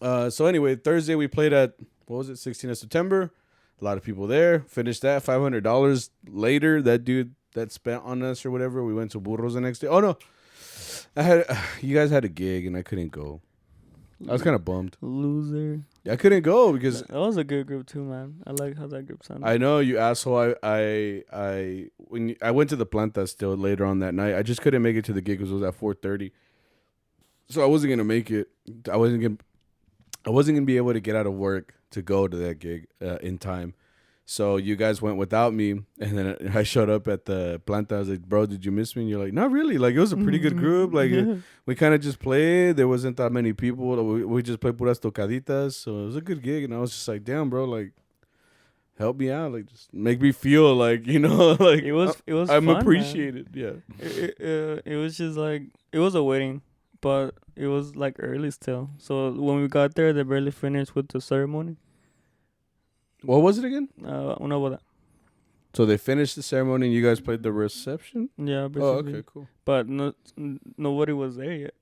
So anyway, Thursday we played at, what was it, 16th of September. A lot of people there. Finished that. $500 later. That dude that spent on us or whatever, we went to Burros the next day. Oh, no. You guys had a gig and I couldn't go. I was kind of bummed. Loser. I couldn't go because That was a good group too, man. I like how that group sounded. I know you asshole. I went to the planta still later on that night. I just couldn't make it to the gig because it was at 4:30. So I wasn't gonna make it. I wasn't gonna be able to get out of work to go to that gig in time. So you guys went without me, and then I showed up at the planta. I was like, "Bro, did you miss me?" And you're like, "Not really. Like it was a pretty good group. Like we kind of just played. There wasn't that many people. We just played puras tocaditas. So it was a good gig." And I was just like, "Damn, bro, like help me out. Like just make me feel like like it was. I'm fun, appreciated." Man. Yeah. It was just like it was a wedding, but it was like early still. So when we got there, they barely finished with the ceremony. What was it again? Una boda. So they finished the ceremony and you guys played the reception? Yeah, basically. Oh, okay, cool. But nobody was there yet.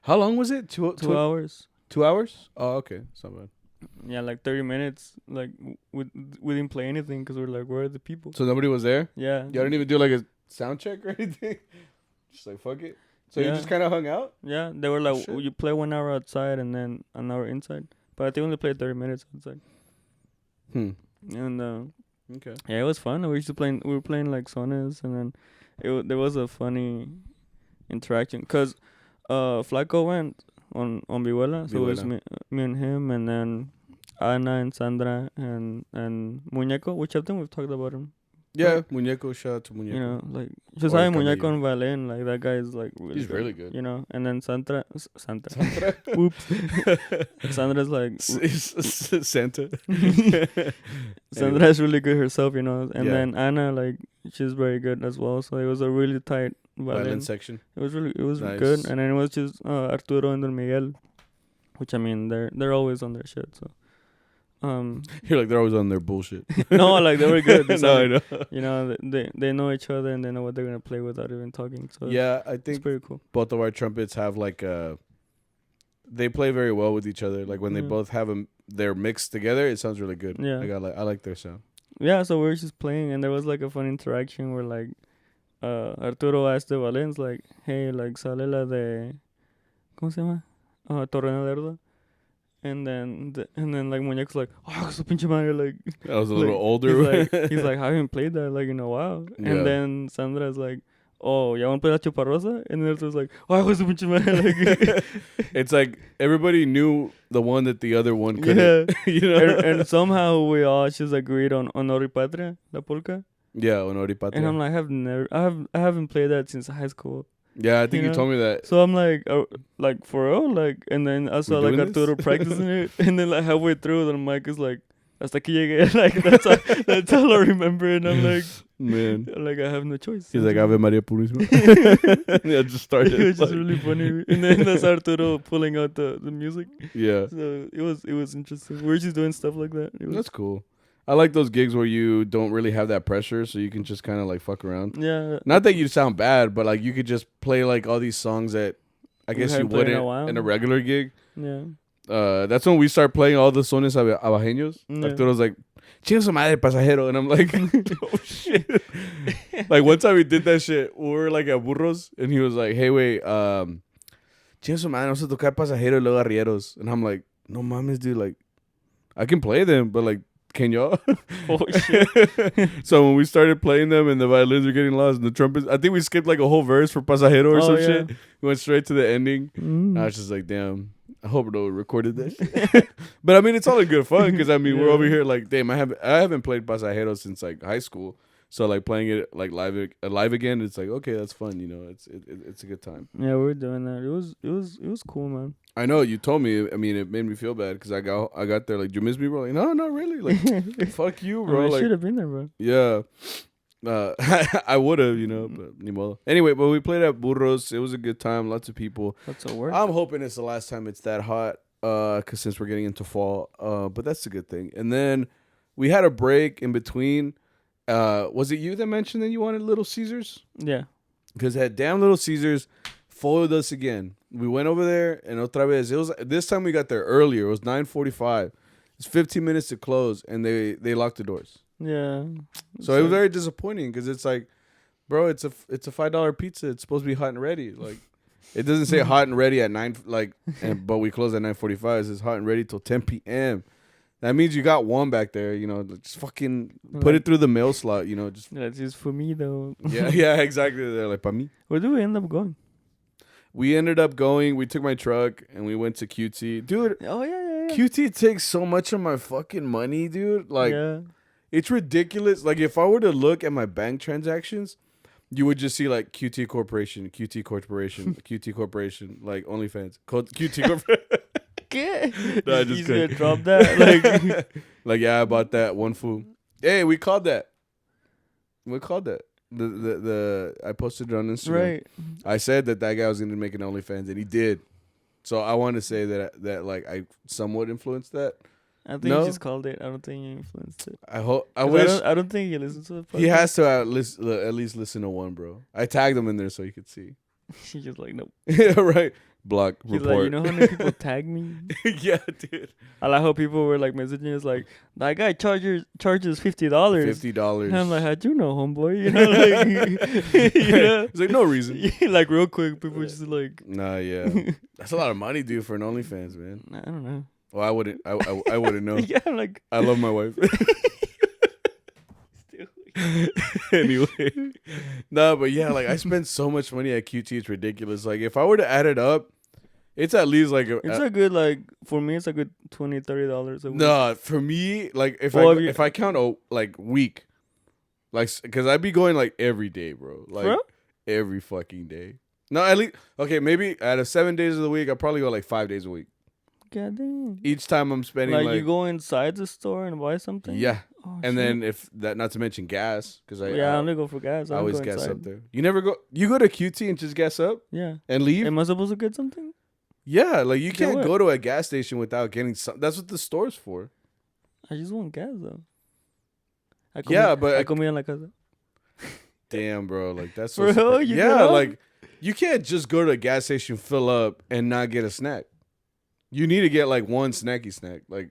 How long was it? 2 hours. 2 hours? Oh, okay. It's not bad. Yeah, like 30 minutes. Like, we didn't play anything because we're like, where are the people? So nobody was there? Yeah. Y'all didn't even do like a sound check or anything? Just like, fuck it. So you just kind of hung out? Yeah, they were like, you play 1 hour outside and then an hour inside. But I think only played 30 minutes outside. And okay. Yeah, it was fun. We were playing like sonas, and then there was a funny interaction because Flaco went on Vihuela, so it was me and him, and then Ana and Sandra and Muñeco, which I think we've talked about him. Yeah, Muñeco, shout out to Muñeco. You know, like just having Muñeco on violin, like that guy is like really he's really good. You know, and then Sandra. Oops. Sandra's like Santa. Sandra's really good herself, you know, and then Anna, like, she's very good as well. So it was a really tight violin section. It was nice. good, and then it was just Arturo and Don Miguel, which I mean they're always on their shit. So you're like they're always on their bullshit. No, like they were good. No, I know. You know, they know each other and they know what they're gonna play without even talking. So yeah, I think it's pretty cool. Both of our trumpets have like they play very well with each other. Like when they both have them, they're mixed together. It sounds really good. Yeah, I like their sound. Yeah, so we were just playing, and there was like a fun interaction where like Arturo asked the Valens like, "Hey, like sale la de, ¿cómo se llama? Torre de Lerda." And then like Muñeco's like, "Oh, su pinche madre!" Like I was a little older. He's like, "I haven't played that like in a while." Yeah. And then Sandra's like, "Oh, ya want to play la chuparrosa?" And then Arturo's like, "Oh, su pinche madre!" Like, it's like everybody knew the one that the other one couldn't. Yeah. You know. And somehow we all just agreed on Ori Patria, la polka. Yeah, on Ori Patria. And I'm like, I haven't played that since high school. Yeah, I think you told me that. So I'm like for real, like, and then I saw like Arturo practicing it, and then like halfway through, then Mike is like, "Hasta aquí llegué." Like that's all I remember, and I'm like, man, like I have no choice. He's like Ave Maria Purísima. Yeah, just started. It was just really funny, and then that's Arturo pulling out the music. Yeah. So it was interesting. We were just doing stuff like that. That's cool. I like those gigs where you don't really have that pressure, so you can just kind of like fuck around. Yeah. Not that you sound bad, but like you could just play like all these songs that I guess you wouldn't in a regular gig. Yeah. That's when we start playing all the sones abajeños. Yeah. Arturo's like, "Chinga su madre, pasajero," and I'm like, "Oh shit!" Like one time we did that shit. We were like at Burros, and he was like, "Hey, wait, chinga su madre, no se tocar pasajero y luego arrieros," and I'm like, "No mames, dude, like I can play them, but like." Can y'all? Oh shit! So when we started playing them and the violins were getting lost and the trumpets, I think we skipped like a whole verse for Pasajero or some shit. We went straight to the ending. I was just like, damn, I hope no one recorded that shit. But I mean, it's all in good fun because I mean, we're over here like, damn, I haven't played Pasajero since like high school. So like playing it like live again, it's like, okay, that's fun. You know, it's a good time. Yeah, we were doing that. It was cool, man. I know you told me. I mean, it made me feel bad because I got there like, "You miss me, bro?" Like, no, not really. Like, fuck you, bro. I mean, like, should have been there, bro. Yeah, I would have, you know, but ni modo. Anyway, but we played at Burros. It was a good time. Lots of people. That's a work. I'm hoping it's the last time it's that hot. Cause since we're getting into fall. But that's a good thing. And then we had a break in between. Was it you that mentioned that you wanted Little Caesars? Yeah. Because that damn Little Caesars followed us again. We went over there and otra vez. It was this time we got there earlier. It was 9:45. It's 15 minutes to close, and they locked the doors. Yeah. So it was very disappointing because it's like, bro, it's a $5 pizza. It's supposed to be hot and ready. Like, It doesn't say hot and ready at 9, but we close at 9:45. It says hot and ready till 10 p.m. That means you got one back there, just fucking put it through the mail slot, just. That's just for me, though. Yeah, exactly. They're like, pa me. Where do we end up going? We ended up going, we took my truck, and we went to QT. Dude. Oh, yeah. QT takes so much of my fucking money, dude. Like, yeah. It's ridiculous. Like, if I were to look at my bank transactions, you would just see, like, QT Corporation, QT Corporation, like, OnlyFans, QT Corporation. No, I just couldn't drop that. Like, yeah, I bought that one food. Hey, we called that. The I posted it on Instagram. Right. I said that guy was going to make an OnlyFans, and he did. So I want to say that like I somewhat influenced that. I think you just called it. I don't think you influenced it. I hope. I wish. I don't think he listens to the podcast. He has to at least listen to one, bro. I tagged him in there so he could see. He's just like, nope. Yeah, right. Block. He's report. like, you know how many people tag me? Yeah, dude. I like how people were like messaging us like, that guy charges $50. $50. And I'm like, how'd you know, homeboy? You know, like, It's like no reason. Like real quick, people just like, nah, yeah, that's a lot of money, dude, for an OnlyFans, man. I don't know. Well, I wouldn't. I wouldn't know. Yeah, I'm like, I love my wife. Anyway, no, but yeah, like I spend so much money at QT, it's ridiculous. Like if I were to add it up, it's at least like it's a good like for me, it's a good $20-$30 a week. Nah, for me, like if I count week, like because I'd be going like every day, bro. Like every fucking day. No, at least maybe out of 7 days of the week, I probably go like 5 days a week. God damn. Each time I'm spending like you go inside the store and buy something. Yeah. Oh, and then if that, not to mention gas, because I only go for gas. I always gas up there. You never go. You go to QT and just gas up. Yeah. And leave. Am I supposed to get something? Yeah, like you can't go to a gas station without getting something. That's what the store's for. I just want gas though. I comí en la casa. Damn, bro, like that's so bro, like you can't just go to a gas station, fill up, and not get a snack. You need to get like one snacky snack, like.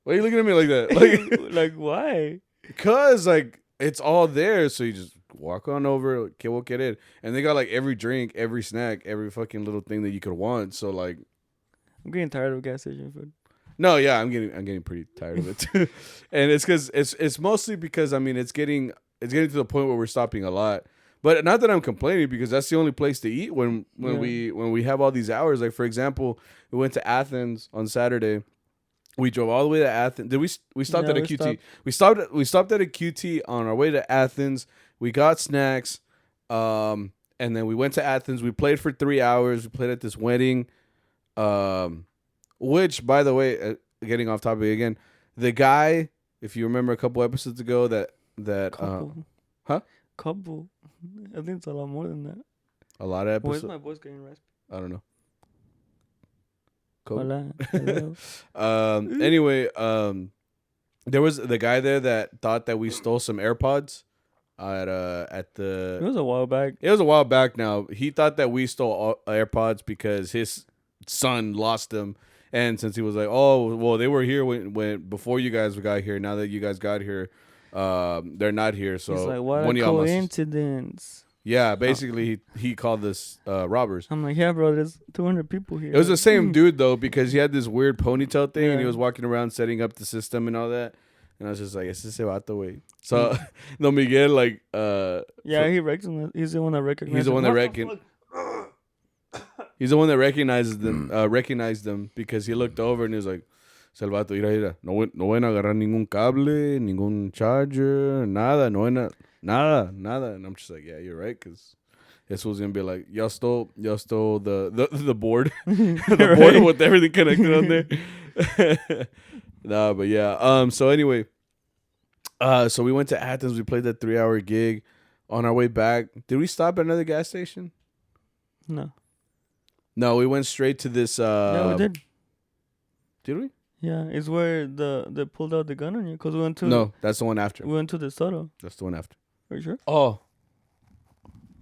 Why are you looking at me like that? Like, like why? Because like it's all there, so you just walk on over, we'll get in, and they got like every drink, every snack, every fucking little thing that you could want. So like, I'm getting tired of gas station food. No, yeah, I'm getting pretty tired of it too, and it's because it's mostly because I mean it's getting to the point where we're stopping a lot. But not that I'm complaining, because that's the only place to eat when we have all these hours. Like for example, we went to Athens on Saturday. We drove all the way to Athens. We stopped at a QT. We stopped at a QT on our way to Athens. We got snacks, and then we went to Athens. We played for 3 hours. We played at this wedding, which, by the way, getting off topic again, the guy, if you remember a couple episodes ago, Couple. I think it's a lot more than that. A lot of episodes. Where's my voice getting raspy? I don't know. Cool. Anyway, there was the guy there that thought that we stole some AirPods at the. It was a while back. It was a while back now. He thought that we stole AirPods because his son lost them, and since he was like, "Oh, well, they were here when before you guys got here. Now that you guys got here, they're not here." So he's like, "What a coincidence!" Yeah, basically he called us robbers. I'm like, yeah, bro, there's 200 people here. It was the same dude though, because he had this weird ponytail thing and he was walking around setting up the system and all that. And I was just like, "Ese se vato, güey." So Don Miguel, like, he recognized. He's the one that recognized. He's the one that He's the one that recognized them because he looked over and he was like, "Salvato, mira, no van a agarrar ningún cable, ningún charger, nada, nada." And I'm just like, yeah, you're right, because this was gonna be like, y'all stole the board, the board with everything connected on there. Nah, but yeah. So anyway, so we went to Athens. We played that 3-hour gig. On our way back, did we stop at another gas station? No, we went straight to this. Yeah, we did. Did we? Yeah, it's where they pulled out the gun on you because we went to. No, that's the one after. We went to the Soto. That's the one after. Are you sure? Oh,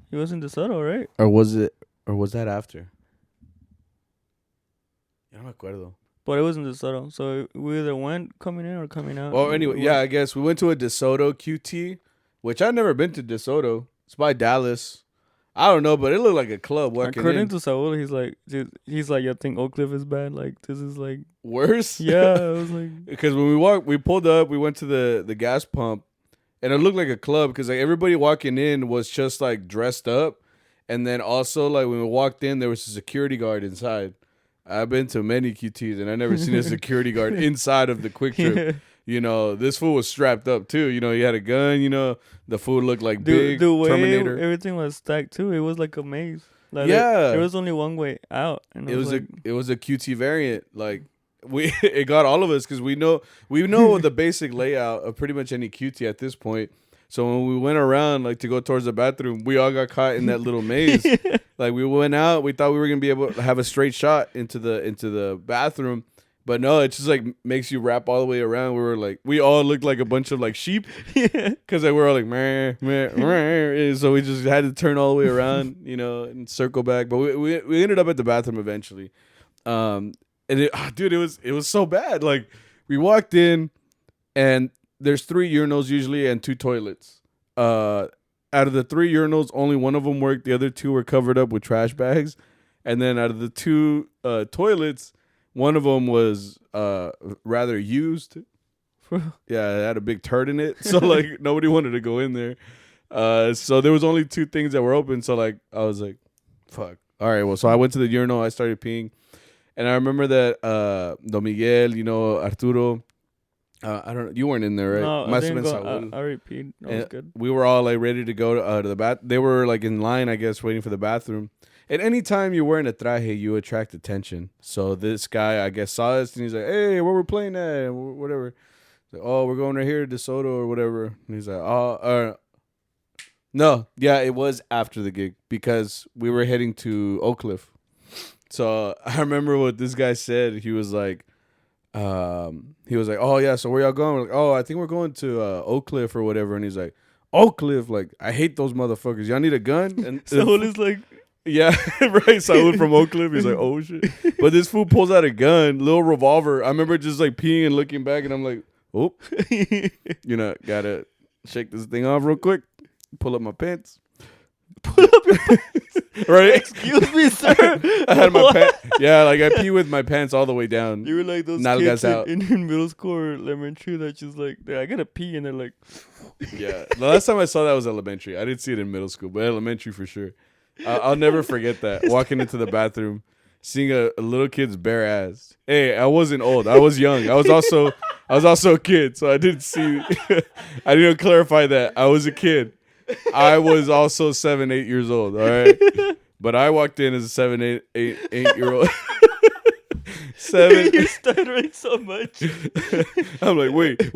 it was in the Soto, right? Or was that after? Ya no me acuerdo. But it was in the Soto, so we either went coming in or coming out. Well, anyway, yeah, I guess we went to a DeSoto QT, which I've never been to DeSoto. It's by Dallas. I don't know, but it looked like a club walking According in. to Saul, he's like, dude, I think Oak Cliff is bad. Like, this is like Worse? Yeah, I was like, Because when we pulled up, we went to the gas pump, and it looked like a club because like everybody walking in was just like dressed up, and then also like when we walked in, there was a security guard inside. I've been to many QTs, and I never seen a security guard inside of the Quick Trip. You know, this fool was strapped up too. You know, he had a gun. You know, the fool looked like big the way Terminator. everything was stacked too, it was like a maze. Like Yeah. there was only one way out, and It was like, a QT variant. Like it got all of us because we know the basic layout of pretty much any QT at this point. So when we went around like to go towards the bathroom, we all got caught in that little maze. Like we went out, we thought we were gonna be able to have a straight shot into the bathroom, but no, it just like makes you wrap all the way around. We all looked like a bunch of like sheep, because like we're all like meh, meh, meh. So we just had to turn all the way around, you know, and circle back. But we ended up at the bathroom eventually. And dude, it was so bad. Like we walked in, and there's 3 urinals usually and 2 toilets. Out of the 3 urinals, only one of them worked. The other 2 were covered up with trash bags. And then out of the 2 toilets, one of them was rather used. Yeah, it had a big turd in it. So like nobody wanted to go in there. So there was only 2 things that were open. So like I was like, fuck. All right, well, so I went to the urinal. I started peeing. And I remember that Don Miguel, you know, Arturo, I don't know. You weren't in there, right? No, Must I have didn't been go. Saul. I repeat. That was good. We were all like ready to go to the bath. They were like in line, I guess, waiting for the bathroom. And anytime you're wearing a traje, you attract attention. So this guy, I guess, saw us and he's like, "Hey, where we're playing at? Whatever." Like, "Oh, we're going right here to DeSoto or whatever." And he's like, "Oh, no, yeah, it was after the gig because we were heading to Oak Cliff." So I remember what this guy said. He was like, "Oh yeah, so where y'all going?" We're like, "Oh, I think we're going to Oak Cliff or whatever." And he's like, "Oak Cliff, like I hate those motherfuckers. Y'all need a gun?" And Saul is like, yeah, right. Saul from Oak Cliff. He's like, "Oh shit!" But this fool pulls out a gun, little revolver. I remember just like peeing and looking back, and I'm like, "Oh, you know, gotta shake this thing off real quick. Pull up my pants." pull up your pants. Right? Excuse me, sir. I had my pants. Yeah, like I pee with my pants all the way down. You were like those Nalgas kids out. in middle school or elementary that just like, I gotta pee, and they're like, Yeah, the last time I saw that was elementary. I didn't see it in middle school, but elementary for sure. I'll never forget that. Walking into the bathroom, seeing a little kid's bare ass. Hey, I wasn't old. I was young. I was also a kid, so I didn't see. I didn't clarify that I was a kid. I was also 7, 8 years old. All right, but I walked in as a 7, 8 year old. 7. You're stuttering so much. I'm like, wait,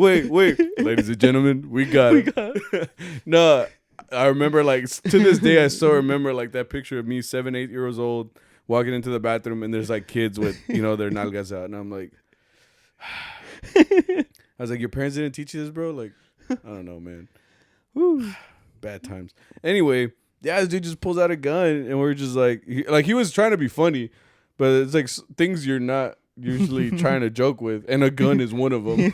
ladies and gentlemen, we got it. No, I remember like to this day, I still remember like that picture of me 7, 8 years old walking into the bathroom, and there's like kids with their nalgas out, and I'm like, I was like, your parents didn't teach you this, bro? Like, I don't know, man. Woo. Bad times. Anyway, yeah, this dude just pulls out a gun, and we're just like he was trying to be funny, but it's like things you're not usually trying to joke with, and a gun is one of them.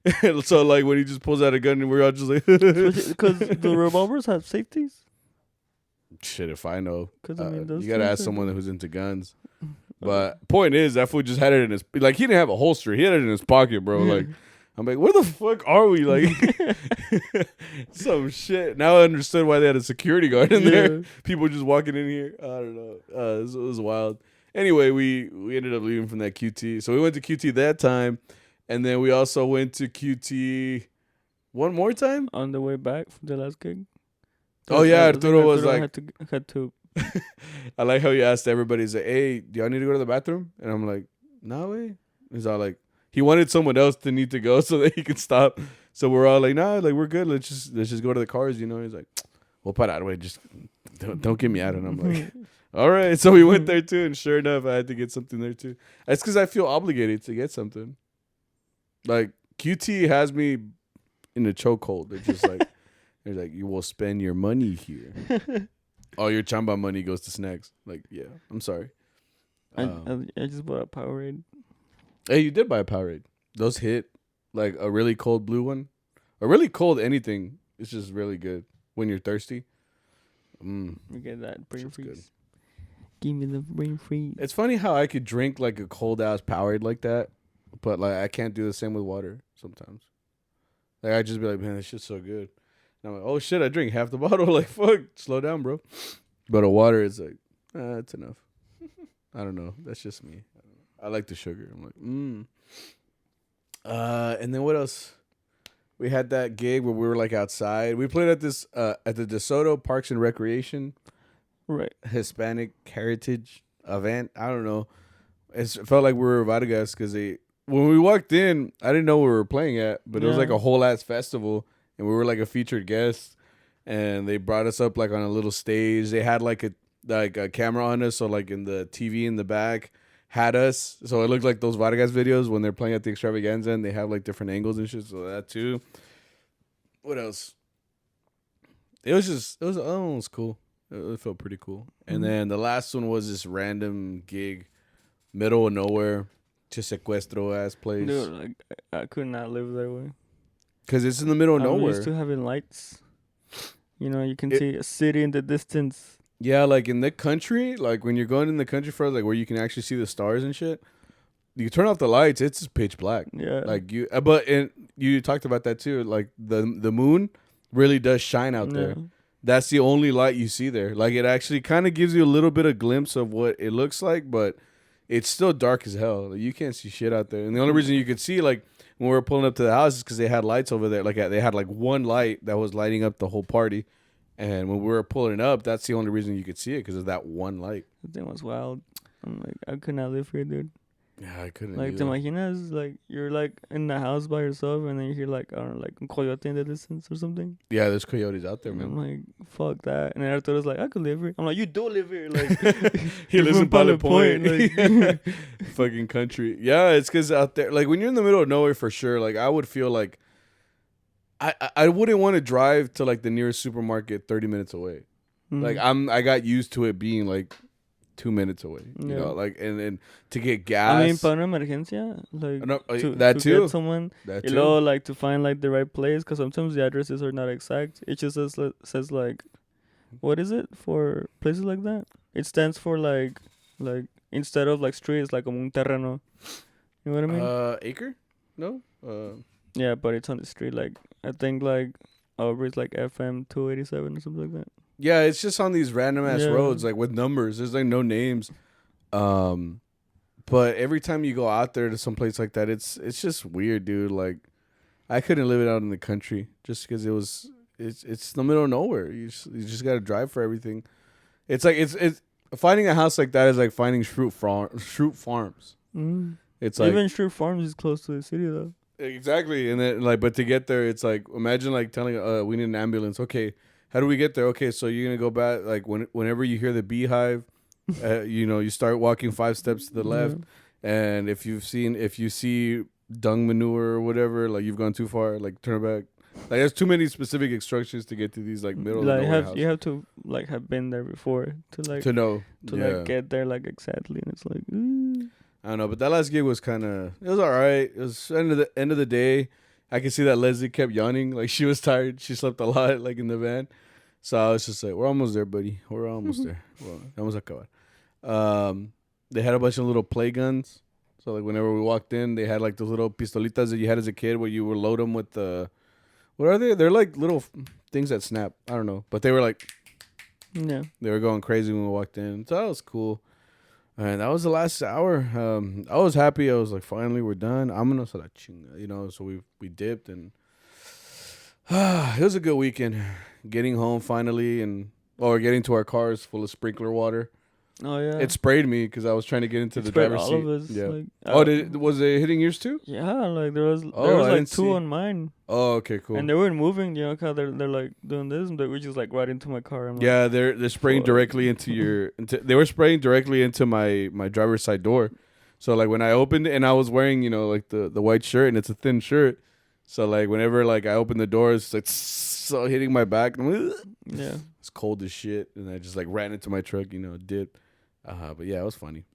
Yeah. So like when he just pulls out a gun, and we're all just like, because the revolvers have safeties. Shit, if I know. Because I mean, you gotta ask someone who's into guns. But point is, that fool just had it in his he didn't have a holster. He had it in his pocket, bro. Like. I'm like, where the fuck are we? Like, some shit. Now I understood why they had a security guard in there. People just walking in here. I don't know. It was wild. Anyway, we ended up leaving from that QT. So we went to QT that time, and then we also went to QT one more time on the way back from the last gig. Oh yeah, Arturo was like, had to. I like how you asked everybody. He's like, "Hey, do y'all need to go to the bathroom?" And I'm like, "No way." He's all like. He wanted someone else to need to go so that he could stop. So we're all like, "Nah, like we're good. Let's just go to the cars, you know." He's like, "Well, put out way, just don't get me out." And I'm like, "All right." So we went there too, and sure enough, I had to get something there too. That's because I feel obligated to get something. Like QT has me in a chokehold. It's just like they're like, "You will spend your money here. All your chamba money goes to snacks." Like, yeah, I'm sorry. I just bought a Powerade. Hey, you did buy a Powerade. Those hit like a really cold blue one. A really cold anything. It's just really good when you're thirsty. You get that brain Shit's freeze. good. Give me the brain freeze. It's funny how I could drink like a cold ass Powerade like that, but like I can't do the same with water sometimes. Like I just be like, man, this shit's so good. And I'm like, oh shit, I drink half the bottle. Like fuck, slow down, bro. But a water is like, it's enough. I don't know. That's just me. I like the sugar. I'm like, and then what else? We had that gig where we were like outside. We played at this at the DeSoto Parks and Recreation. Right. Hispanic heritage event. I don't know. It felt like we were Vargas because when we walked in, I didn't know where we were playing at, but it was like a whole ass festival, and we were like a featured guest, and they brought us up like on a little stage. They had like a camera on us, so like in the TV in the back had us, so it looked like those Vargas videos when they're playing at the extravaganza, and they have like different angles and shit. So that too. What else? It was cool. It felt pretty cool. And then the last one was this random gig, middle of nowhere, sequestro ass place. Dude, like, I could not live that way. Because it's in the middle of nowhere. I'm used to having lights. You know, you can see a city in the distance. Yeah, like in the country, like when you're going in the country for like where you can actually see the stars and shit, you turn off the lights, it's just pitch black. Yeah. Like you talked about that too. Like the moon really does shine out there. That's the only light you see there. Like it actually kind of gives you a little bit of glimpse of what it looks like, but it's still dark as hell. Like, you can't see shit out there. And the only reason you could see like when we were pulling up to the house is because they had lights over there. Like they had like one light that was lighting up the whole party. And when we were pulling up, that's the only reason you could see it because of that one light. The thing was wild. I'm like, I could not live here, dude. Yeah, I couldn't. Like, te imaginas, like, you're like in the house by yourself, and then you hear like, I don't know, like a coyote in the distance or something. Yeah, there's coyotes out there, And man. I'm like, fuck that. And then Arturo's like, I could live here. I'm like, you do live here. Like, He lives in Pilot Point. Like, fucking country. Yeah, it's because out there, like when you're in the middle of nowhere, for sure. Like I would feel like I wouldn't want to drive to like the nearest supermarket 30 minutes away. Like I got used to it being like 2 minutes away. You know, like and to get gas. I mean, para una emergencia, like that to too. get someone, That you too. know, like to find like the right place, because sometimes the addresses are not exact. It just says like, what is it for places like that? It stands for like instead of like street, it's like un terreno. You know what I mean? Acre? No. Yeah, but it's on the street. Like I think like over it's like FM 287 or something like that. Yeah, it's just on these random ass roads, like with numbers. There's like no names. But every time you go out there to some place like that, it's just weird, dude. Like I couldn't live it out in the country just because it's the middle of nowhere. You just gotta drive for everything. It's like it's finding a house like that is like finding Shroot Farms. It's like even Shroot Farms is close to the city though. Exactly, and then like, but to get there, it's like imagine like telling we need an ambulance. Okay, how do we get there? Okay, so you're gonna go back like whenever you hear the beehive, you know, you start walking 5 steps to the left, and if you see dung manure or whatever, like you've gone too far, like turn back. Like there's too many specific instructions to get to these like middle like of nowhere houses. You have to like have been there before to know like get there like exactly, and it's like. I don't know, but that last gig was kind of, it was all right. It was end of the day. I could see that Leslie kept yawning. Like, she was tired. She slept a lot, like, in the van. So I was just like, we're almost there, buddy. We're almost there. Well, vamos a acabar. They had a bunch of little play guns. So, like, whenever we walked in, they had, like, those little pistolitas that you had as a kid where you would load them with the, what are they? They're, like, little things that snap. I don't know. But they were, like, they were going crazy when we walked in. So that was cool. And that was the last hour. I was happy. I was like, finally, we're done. You know, so we dipped, and it was a good weekend. Getting home finally, or getting to our cars full of sprinkler water. Oh yeah, it sprayed me because I was trying to get into the driver's seat. All of us, yeah. Like, was it hitting yours too? Yeah, like there was like 2 on mine. Oh, okay, cool. And they weren't moving, you know, cause they're like doing this, and they were just like right into my car. I'm yeah, they're spraying directly into your. They were spraying directly into my driver's side door. So like when I opened it, and I was wearing, you know, like the white shirt, and it's a thin shirt. So like whenever like I opened the door, it's like so hitting my back. And yeah, it's cold as shit, and I just like ran into my truck, you know, dipped. But yeah, it was funny.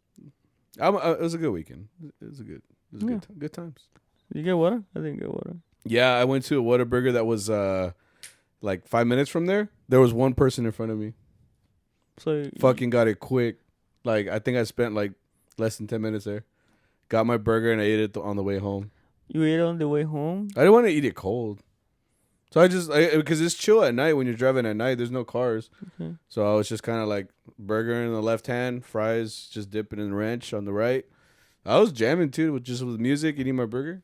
It was a good weekend. It was good times. You get water? I didn't get water. Yeah, I went to a Whataburger that was like 5 minutes from there. There was one person in front of me. So Fucking got it quick. Like, I think I spent like less than 10 minutes there. Got my burger and I ate it on the way home. you ate on the way home? I didn't want to eat it cold. So because it's chill at night when you're driving at night. There's no cars. Okay. So I was just kind of like burger in the left hand, fries, just dipping in ranch on the right. I was jamming too, with music, eating my burger.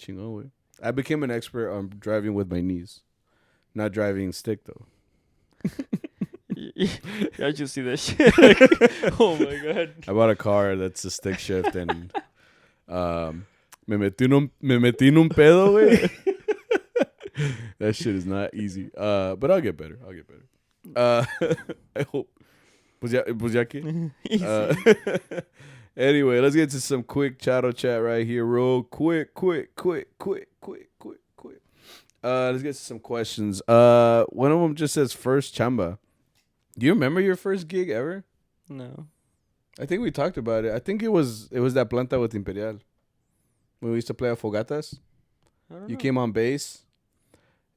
Chingón, güey. I became an expert on driving with my knees. Not driving stick, though. I just see that shit. Like, oh my god. I bought a car that's a stick shift and me metí en un pedo, güey. That shit is not easy. But I'll get better. I hope. Pues ya que? Anyway, let's get to some quick Charro chat right here. Real quick. Let's get to some questions. One of them just says first chamba. Do you remember your first gig ever? No. I think we talked about it. I think it was that planta with Imperial. When we used to play at Fogatas. You know. came on bass.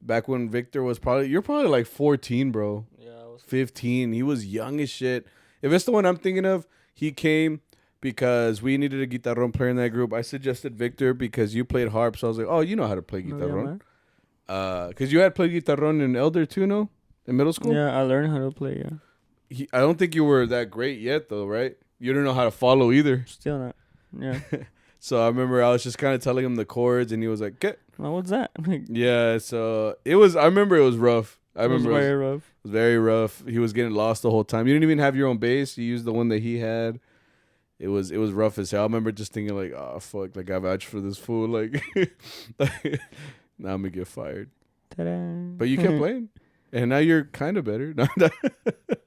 Back when Victor was you're probably like 14, bro. Yeah, I was 15. He was young as shit. If it's the one I'm thinking of, he came because we needed a guitarron player in that group. I suggested Victor because you played harp. So I was like, oh, you know how to play guitarron. Because you had played guitarron in Elder too, no? In middle school? Yeah, I learned how to play, yeah. I don't think you were that great yet, though, right? You didn't know how to follow either. Still not. Yeah. So I remember I was just kind of telling him the chords, and he was like, "Get." Well, what's that? Like, yeah, so it was. I remember it was rough. it was very rough. It was very rough. He was getting lost the whole time. You didn't even have your own bass. You used the one that he had. It was rough as hell. I remember just thinking like, "Oh fuck!" Like I vouched for this fool. Like, now I'm gonna get fired. Ta-da. But you kept playing, and now you're kind of better.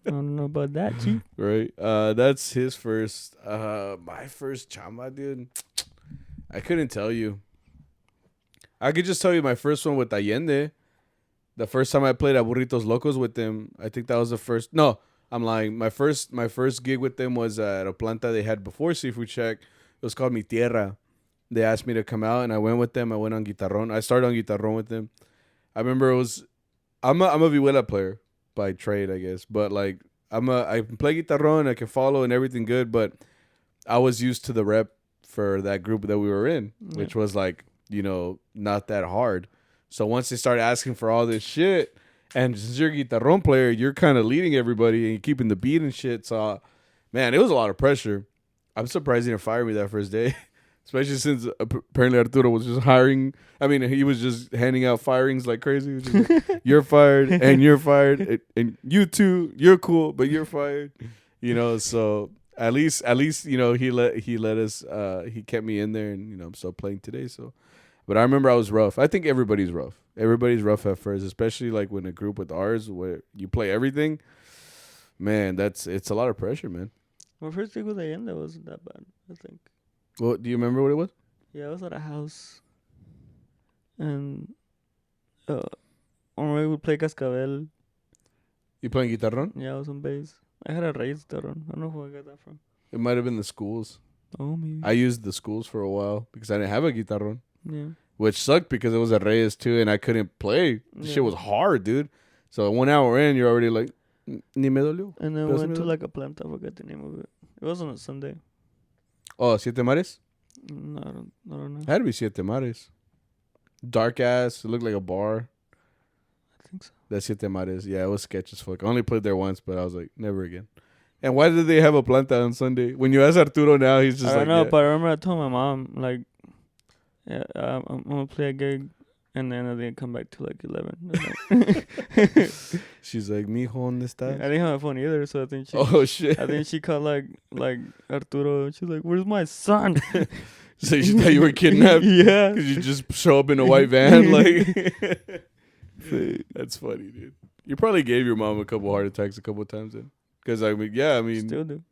I don't know about that, G. Right. That's his first. My first chamba, dude. I couldn't tell you. I could just tell you my first one with Allende. The first time I played at Burritos Locos with them, I think that was the first. No, I'm lying. My first gig with them was at a planta they had before Seafood Shack. It was called Mi Tierra. They asked me to come out, and I went with them. I went on guitarron. I started on guitarron with them. I remember it was. I'm a vihuela player by trade, I guess, but like I can play guitarron, I can follow and everything good, but I was used to the rep for that group that we were in, which was like, not that hard. So once they started asking for all this shit, and since you're a guitarron player, you're kind of leading everybody and you're keeping the beat and shit. So, man, it was a lot of pressure. I'm surprised he didn't fire me that first day. Especially since apparently Arturo was just hiring. I mean, he was just handing out firings like crazy. Like, you're fired, and you're fired, and you too. You're cool, but you're fired. So at least he let us. He kept me in there, and I'm still playing today. So, but I remember I was rough. I think everybody's rough. Everybody's rough at first, especially like when a group with ours where you play everything. Man, it's a lot of pressure, man. My first gig with Allende wasn't that bad, I think. Well, do you remember what it was? Yeah, I was at a house. And we would play Cascabel. You playing guitarron? Yeah, I was on bass. I had a raised guitarron. I don't know who I got that from. It might have been the schools. Oh, maybe. I used the schools for a while because I didn't have a guitarron. Yeah. Which sucked because it was a Reyes too and I couldn't play. The shit was hard, dude. So 1 hour in, you're already like, ni me dolió. And then went to like a plant. I forget the name of it. It was on a Sunday. Oh, Siete Mares? No, I don't know. It had to be Siete Mares. Dark ass. It looked like a bar. I think so. That's Siete Mares. Yeah, it was sketch as fuck. I only played there once, but I was like, never again. And why did they have a planta on Sunday? When you ask Arturo now, he's just I like, don't know, yeah. but I remember I told my mom, like, yeah, I'm going to play a gig. And then I didn't come back till like 11. She's like, mijo, ¿dónde estás? I didn't have a phone either, so I think she. Oh shit! I think she called like Arturo. She's like, "Where's my son?" So she thought you were kidnapped? Yeah. Because you just show up in a white van, like. That's funny, dude. You probably gave your mom a couple heart attacks a couple times then. Because I mean, still do.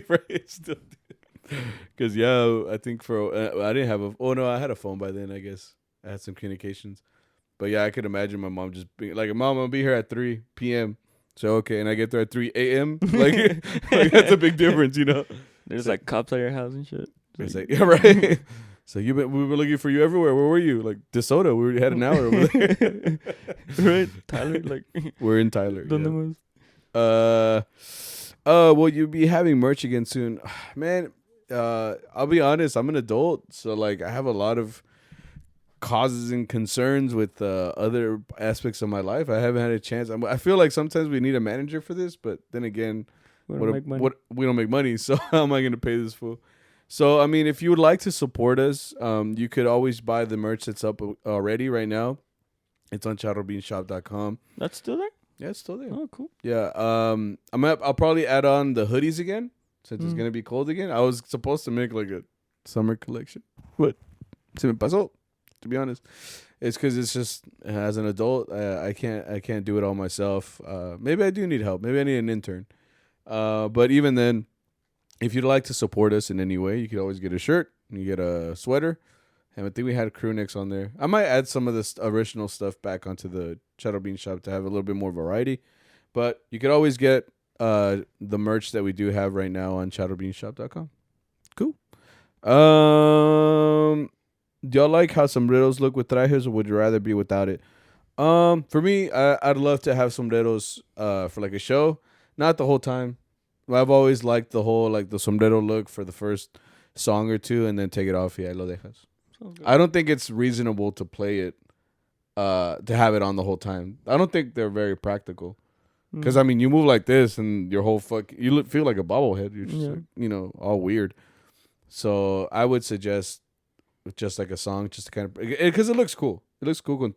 Right, still do. Because I think I didn't have a. Oh no, I had a phone by then. I guess. I had some communications. But yeah, I could imagine my mom just being like, Mom, I'll be here at 3 p.m. So, okay. And I get there at 3 a.m. Like that's a big difference, There's like cops at your house and shit. It's like, yeah, right. So we've been looking for you everywhere. Where were you? Like DeSoto. We had an hour over there. Right. Tyler, like. We're in Tyler. ¿Dónde más? Well, you'll be having merch again soon, man. I'll be honest. I'm an adult, so like I have a lot of causes and concerns with other aspects of my life. I haven't had a chance. I feel like sometimes we need a manager for this, but then again, We don't make money. we don't make money, so how am I going to pay this fool? So I mean, if you would like to support us, you could always buy the merch that's up already right now. It's on charrobeanshop.com. That's still there? Yeah, it's still there. Oh, cool. Yeah. I'll probably add on the hoodies again since it's gonna be cold again. I was supposed to make like a summer collection, but se me pasó. To be honest, it's because it's just as an adult, I can't do it all myself. Maybe I do need help. Maybe I need an intern. But even then, if you'd like to support us in any way, you could always get a shirt. You get a sweater. And I think we had crew necks on there. I might add some of this original stuff back onto the CharroBeans shop to have a little bit more variety. But you could always get the merch that we do have right now on charrobeanshop.com. Cool. Do y'all like how sombreros look with trajes, or would you rather be without it? For me, I'd love to have sombreros for like a show. Not the whole time. I've always liked the whole like the sombrero look for the first song or two and then take it off. Yeah, lo dejas. I don't think it's reasonable to play it, to have it on the whole time. I don't think they're very practical. Because, I mean, you move like this and your whole you feel like a bobblehead. You're just, like, all weird. So I would suggest just like a song, just to kind of, because it looks cool. It looks cool con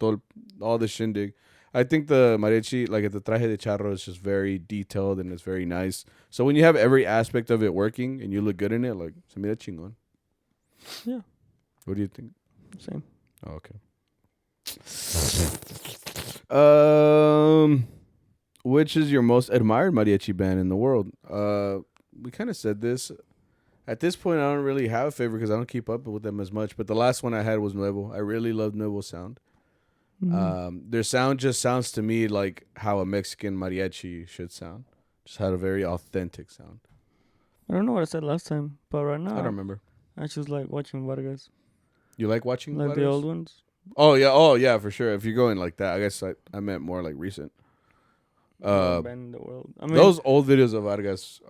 all the shindig. I think the mariachi, like the traje de charro, is just very detailed and it's very nice. So when you have every aspect of it working and you look good in it, like, se mira chingón. Yeah. What do you think? Same. Oh, okay. Which is your most admired mariachi band in the world? We kind of said this. At this point, I don't really have a favorite because I don't keep up with them as much. But the last one I had was Nueve. I really love Nuevo's sound. Their sound just sounds to me like how a Mexican mariachi should sound. Just had a very authentic sound. I don't know what I said last time, but right now I don't remember. I just like watching Vargas. You like watching like Vargas? The old ones? Oh yeah, for sure. If you're going like that, I guess I meant more like recent. Band in the world. I mean, those old videos of Vargas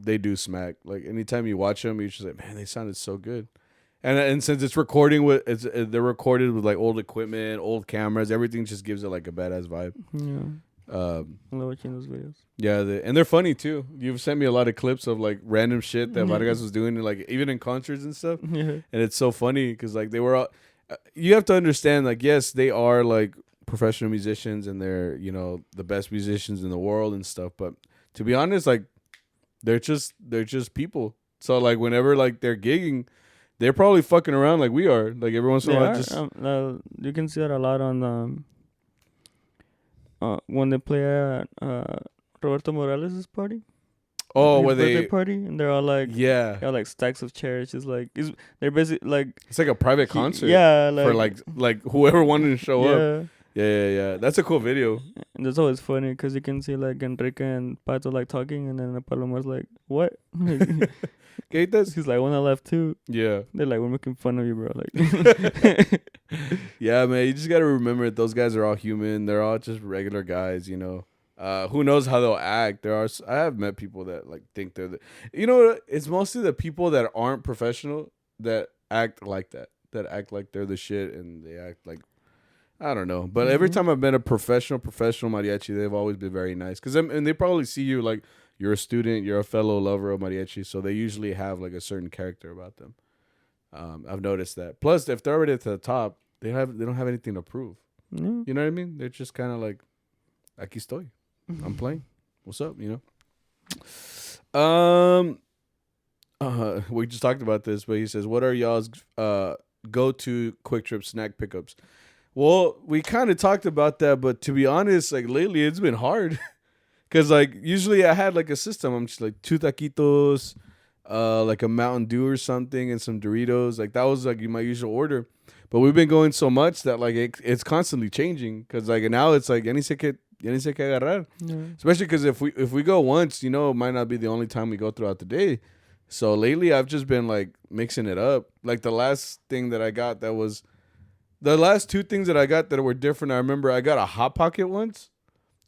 they do smack. Like anytime you watch them, you're just like, man, they sounded so good. And since it's recording they're recorded with like old equipment, old cameras, everything just gives it like a badass vibe. Yeah. I love watching those videos. Yeah, and they're funny too. You've sent me a lot of clips of like random shit that Vargas was doing, like even in concerts and stuff. Yeah. And it's so funny because like they were all. You have to understand, like, yes, they are like professional musicians and they're the best musicians in the world and stuff. But to be honest, like they're just people. So like whenever like they're gigging, they're probably fucking around like we are. Like every once in a while, just you can see that a lot on when they play at Roberto Morales' party. Oh, his where birthday party, and they're all like, yeah, got like stacks of chairs. It's like they're basically like it's like a private concert. Yeah, for like whoever wanted to show up. Yeah. Yeah. That's a cool video. And it's always funny because you can see like Enrique and Pato like talking, and then Palomar's like, "What?" He's like, "When I left too." Yeah. They're like, "We're making fun of you, bro." Like, yeah, man. You just gotta remember those guys are all human. They're all just regular guys, Who knows how they'll act? I have met people that like think they're it's mostly the people that aren't professional that act like that act like they're the shit, and they act like, I don't know. But every time I've met a professional mariachi, they've always been very nice. And they probably see you like you're a student, you're a fellow lover of mariachi, so they usually have like a certain character about them. I've noticed that. Plus, if they're already at the top, they don't have anything to prove. You know what I mean? They're just kind of like, aquí estoy. I'm playing. What's up? We just talked about this, but he says, what are y'all's go-to quick trip snack pickups? Well, we kind of talked about that, but to be honest, like lately it's been hard. Cause like usually I had like a system. I'm just like 2 taquitos, like a Mountain Dew or something, and some Doritos. Like that was like my usual order. But we've been going so much that like it's constantly changing. Cause like now it's like ya ni sé qué agarrar. Yeah. Especially because if we go once, it might not be the only time we go throughout the day. So lately I've just been like mixing it up. Like the last thing that I got the last 2 things that I got that were different. I remember I got a Hot Pocket once.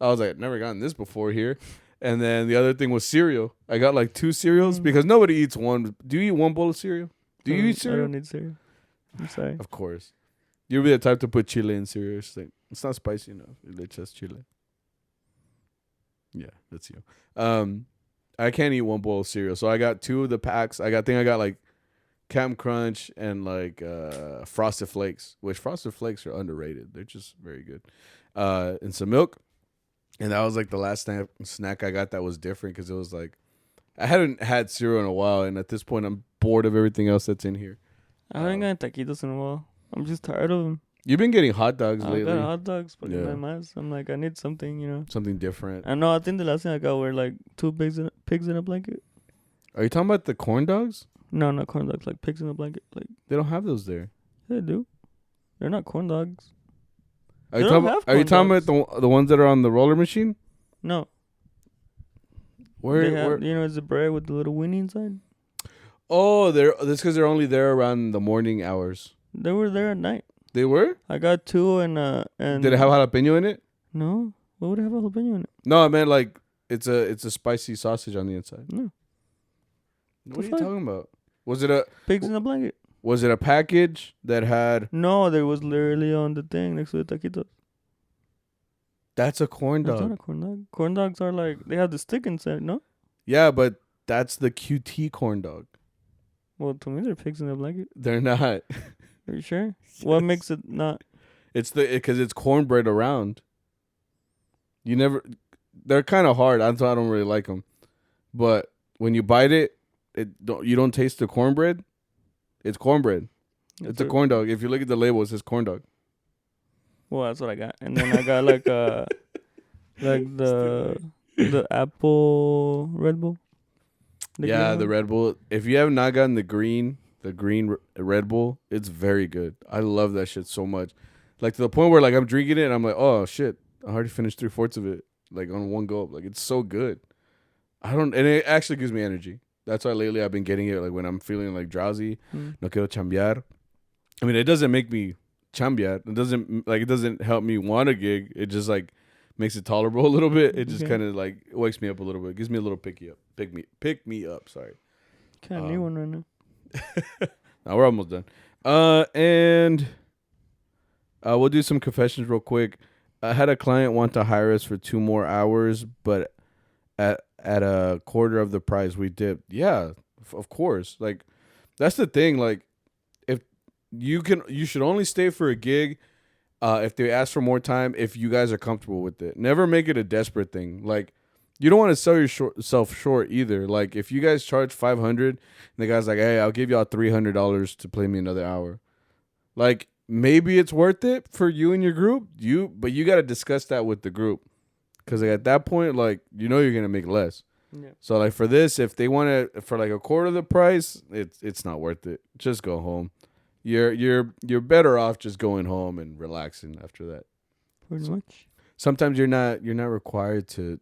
I was like, never gotten this before here. And then the other thing was cereal. I got like 2 cereals because nobody eats one. Do you eat one bowl of cereal? Do you eat cereal? I don't eat cereal. I'm sorry. Of course. You'll be the type to put chile in cereal. It's not spicy enough. Le echas chile. Yeah, that's you. I can't eat one bowl of cereal. So I got 2 of the packs. I got like Cap'n Crunch and like Frosted Flakes, which Frosted Flakes are underrated. They're just very good. And some milk. And that was like the last snack I got that was different because it was like I hadn't had cereal in a while, and at this point I'm bored of everything else that's in here. I haven't got taquitos in a while. I'm just tired of them. You've been getting hot dogs lately. I got hot dogs, but my mask. I'm like, I need something, you know. Something different. I know. I think the last thing I got were like 2 pigs in a blanket. Are you talking about the corn dogs? No, not corn dogs. Like pigs in a blanket. Like they don't have those there. They do. They're not corn dogs. Are you talking about the ones that are on the roller machine? No. Where? You know, it's the bread with the little weenie inside. Oh, that's because they're only there around the morning hours. They were there at night. They were? I got 2 and did it have jalapeno in it? No. What would it have jalapeno in it? No, I meant like it's a spicy sausage on the inside. No. What are you talking about? Was it a pigs in a blanket? Was it a package that had? No, there was literally on the thing next to the taquitos. That's a corn dog. That's not a corn dog. Corn dogs are like they have the stick inside, no? Yeah, but that's the QT corn dog. Well, to me, they're pigs in a blanket. They're not. Are you sure? Yes. What makes it not? It's because it's cornbread around. They're kind of hard. That's why I don't really like them. But when you bite it, you don't taste the cornbread. It's cornbread. It's a corn dog. If you look at the label, it says corn dog. Well, that's what I got, and then I got like the apple Red Bull. The Red Bull. If you have not gotten the green Red Bull, it's very good. I love that shit so much. Like to the point where like I'm drinking it and I'm like, oh shit, I already finished 3/4 of it like on one gulp. Like it's so good. And it actually gives me energy. That's why lately I've been getting it like when I'm feeling like drowsy, no quiero chambear. I mean, it doesn't make me chambear. It doesn't help me want a gig. It just like makes it tolerable a little bit. It just kind of like wakes me up a little bit. It gives me a little pick me up. Sorry. Kind of need one right now. Now we're almost done. And we'll do some confessions real quick. I had a client want to hire us for 2 more hours, but at a quarter of the price we dipped. Yeah, of course. Like that's the thing. Like if you should only stay for a gig if they ask for more time if you guys are comfortable with it. Never make it a desperate thing. Like you don't want to sell yourself short either. Like if you guys charge $500 and the guy's like, hey, I'll give y'all $300 to play me another hour. Like maybe it's worth it for you and your group. But you got to discuss that with the group. Because like at that point, like you're gonna make less. Yeah. So like for this, if they want to for like a quarter of the price, it's not worth it. Just go home. You're better off just going home and relaxing after that. Pretty much. Sometimes you're not required to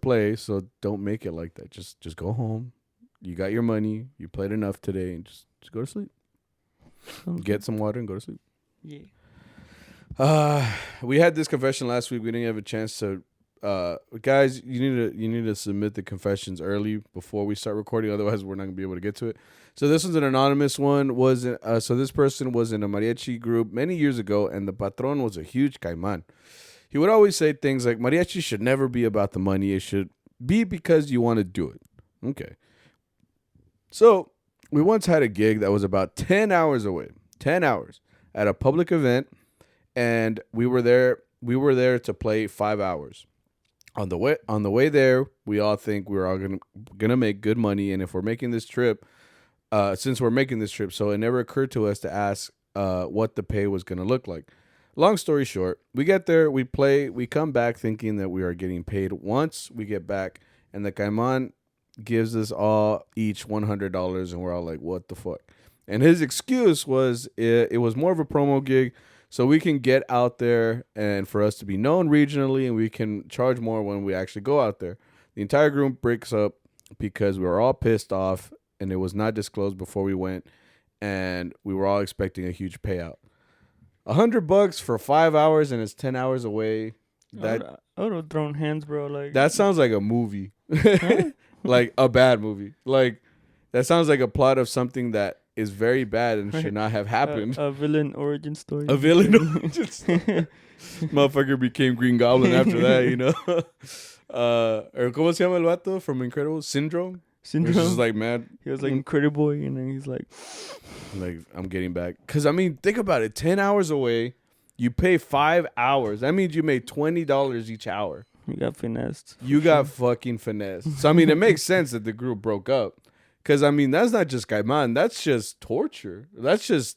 play, so don't make it like that. Just go home. You got your money. You played enough today, and just go to sleep. Get some water and go to sleep. Yeah. We had this confession last week. We didn't have a chance to. Guys, you need to submit the confessions early before we start recording. Otherwise, we're not gonna be able to get to it. So this one's an anonymous one. So this person was in a mariachi group many years ago, and the patron was a huge caiman. He would always say things like, "Mariachi should never be about the money. It should be because you want to do it." Okay. So we once had a gig that was about 10 hours away. 10 hours at a public event. And we were there to play 5 hours. On the way there, we all think we're all gonna make good money. And if we're making this trip, so it never occurred to us to ask what the pay was gonna look like. Long story short, we get there, we play, we come back thinking that we are getting paid. Once we get back, and the caiman gives us all each $100, and we're all like, what the fuck? And his excuse was it was more of a promo gig. So we can get out there and for us to be known regionally, and we can charge more when we actually go out there. The entire group breaks up because we were all pissed off, and it was not disclosed before we went, and we were all expecting a huge payout. $100 for 5 hours, and it's 10 hours away. I would have thrown hands, bro. Like that sounds like a movie, huh? like a bad movie. Like that sounds like a plot of something that is very bad and should not have happened. A villain origin story. A villain origin story. Motherfucker became Green Goblin after that, you know. Or ¿cómo se llama el vato from Incredibles? Syndrome. Which is like mad. He was like incredible, and then he's like I'm getting back. Cause I mean, think about it. 10 hours away, you pay 5 hours. That means you made $20 each hour. You got finessed. You got fucking finessed. So I mean, it makes sense that the group broke up. Cause I mean, that's not just caiman. That's just torture. That's just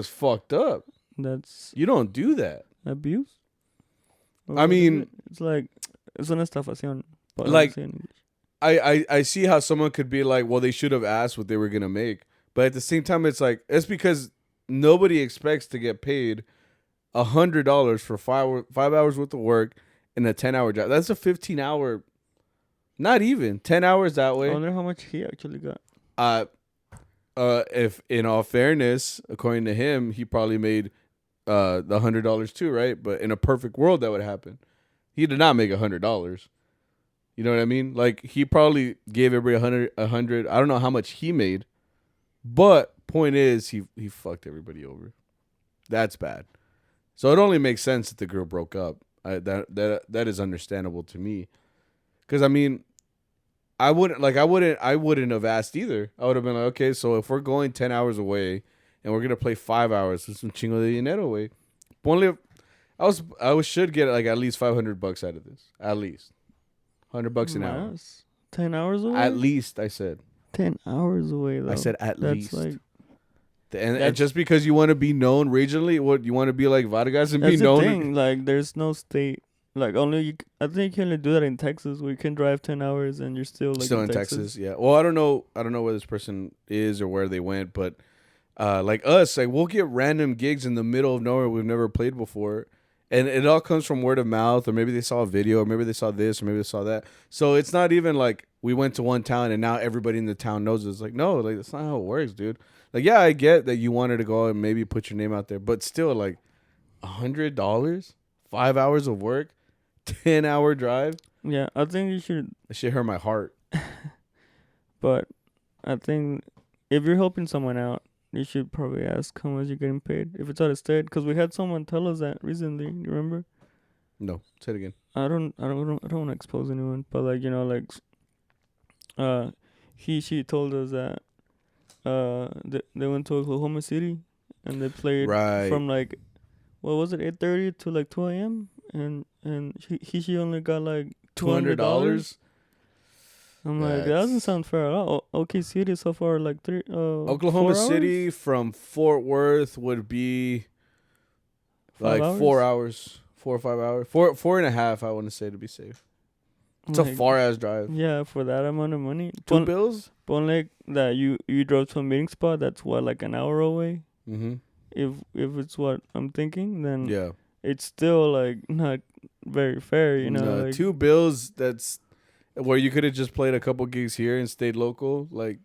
fucked up. That's You don't do that. abuse. I mean, it's like it's una estafación. Like, I see how someone could be like, well, they should have asked what they were gonna make, but at the same time, it's like it's because nobody expects to get paid $100 for 5 hours worth of work in a 10-hour job. That's a 15-hour, not even 10 hours that way. I wonder how much he actually got. If in all fairness, according to him, he probably made the $100 too, right? But in a perfect world, that would happen. He did not make $100. You know what I mean? Like he probably gave everybody 100. I don't know how much he made, but point is, he fucked everybody over. That's bad. So it only makes sense that the girl broke up. That is understandable to me, because I mean, I wouldn't have asked either. I would have been like, okay, so if we're going 10 hours away and we're gonna play 5 hours, it's un chingo de dinero away. Only I should get like at least $500 out of this. At least $100 an hour. 10 hours away. At least I said 10 hours away. Though. I said at That's least. Like, and just because you want to be known regionally, what you want to be like Vargas and be that's known. the thing. Like, there's no state. Like, I think you can only do that in Texas, where you can drive 10 hours and you're still like in Texas. Yeah. Well, I don't know where this person is or where they went, but like us, like we'll get random gigs in the middle of nowhere we've never played before. And it all comes from word of mouth, or maybe they saw a video, or maybe they saw this, or maybe they saw that. So it's not even like we went to one town and now everybody in the town knows us. Like, no, like that's not how it works, dude. Like, yeah, I get that you wanted to go and maybe put your name out there, but still, like, $100, 5 hours of work, 10-hour drive. Yeah, I think you should. That shit hurt my heart. But I think if you're helping someone out, you should probably ask how much you're getting paid if it's out of state. Because we had someone tell us that recently. You remember? No, say it again. I don't want to expose anyone, but like, you know, like, she told us that they went to Oklahoma City and they played from like, what was it, 8:30 to like 2 a.m. and she only got like $200. I'm like, that doesn't sound fair at all. OK City so far like Oklahoma City from Fort Worth would be like 4 hours, 4 or 5 hours, 4.5. I want to say, to be safe. It's like, a far ass drive. Yeah, for that amount of money. Two bills. But like that, you drove to a meeting spot. That's what, like an hour away. Mm-hmm. If it's what I'm thinking, then yeah, it's still like not very fair. You know, no, like, 2 bills. That's where you could have just played a couple gigs here and stayed local. Like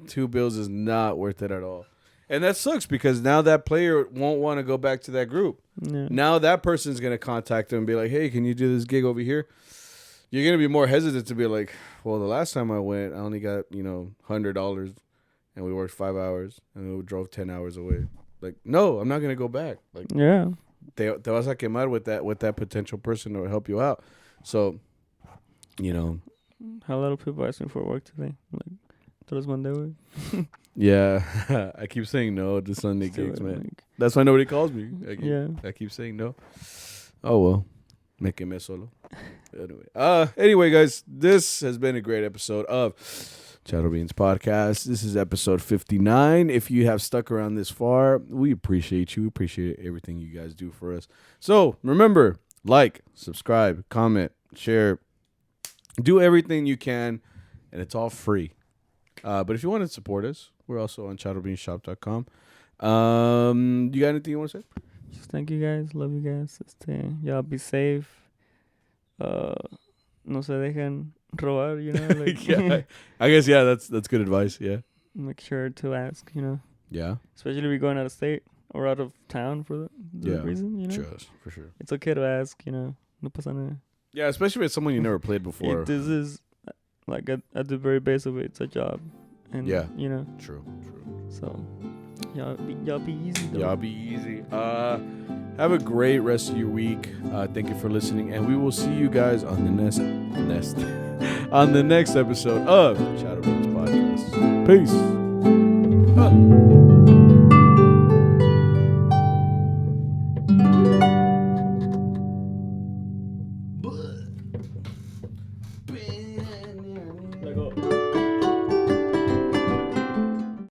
2 bills is not worth it at all. And that sucks because now that player won't want to go back to that group. Yeah. Now that person's going to contact them and be like, hey, can you do this gig over here? You're going to be more hesitant to be like, well, the last time I went, I only got, $100 and we worked 5 hours and we drove 10 hours away. Like, no, I'm not going to go back. Like, yeah. Te vas a quemar with that potential person to help you out. So, How a lot of people asking for work today. Like, todos mandé, güey. Yeah, I keep saying no to Sunday gigs, man. Like, that's why nobody calls me. I keep saying no. Oh, well. Me quemé solo. Anyway, guys, this has been a great episode of CharroBeans Podcast. This is episode 59. If you have stuck around this far, we appreciate you. We appreciate everything you guys do for us. So, remember, like, subscribe, comment, share. Do everything you can, and it's all free. But if you want to support us, we're also on charrobeanshop.com. You got anything you want to say? Just thank you guys. Love you guys. Y'all be safe. No se dejen robar, Like, yeah, I guess, yeah, that's good advice, yeah. Make sure to ask, Yeah. Especially if you're going out of state or out of town for the reason, Sure, for sure. It's okay to ask, No pasa nada. Yeah, especially with someone you never played before. This is like at the very base of it, it's a job, and Yeah. you know. True. So y'all be easy though. Y'all be easy. Have a great rest of your week. Thank you for listening, and we will see you guys on the next on the next episode of CharroBeans Podcast. Peace.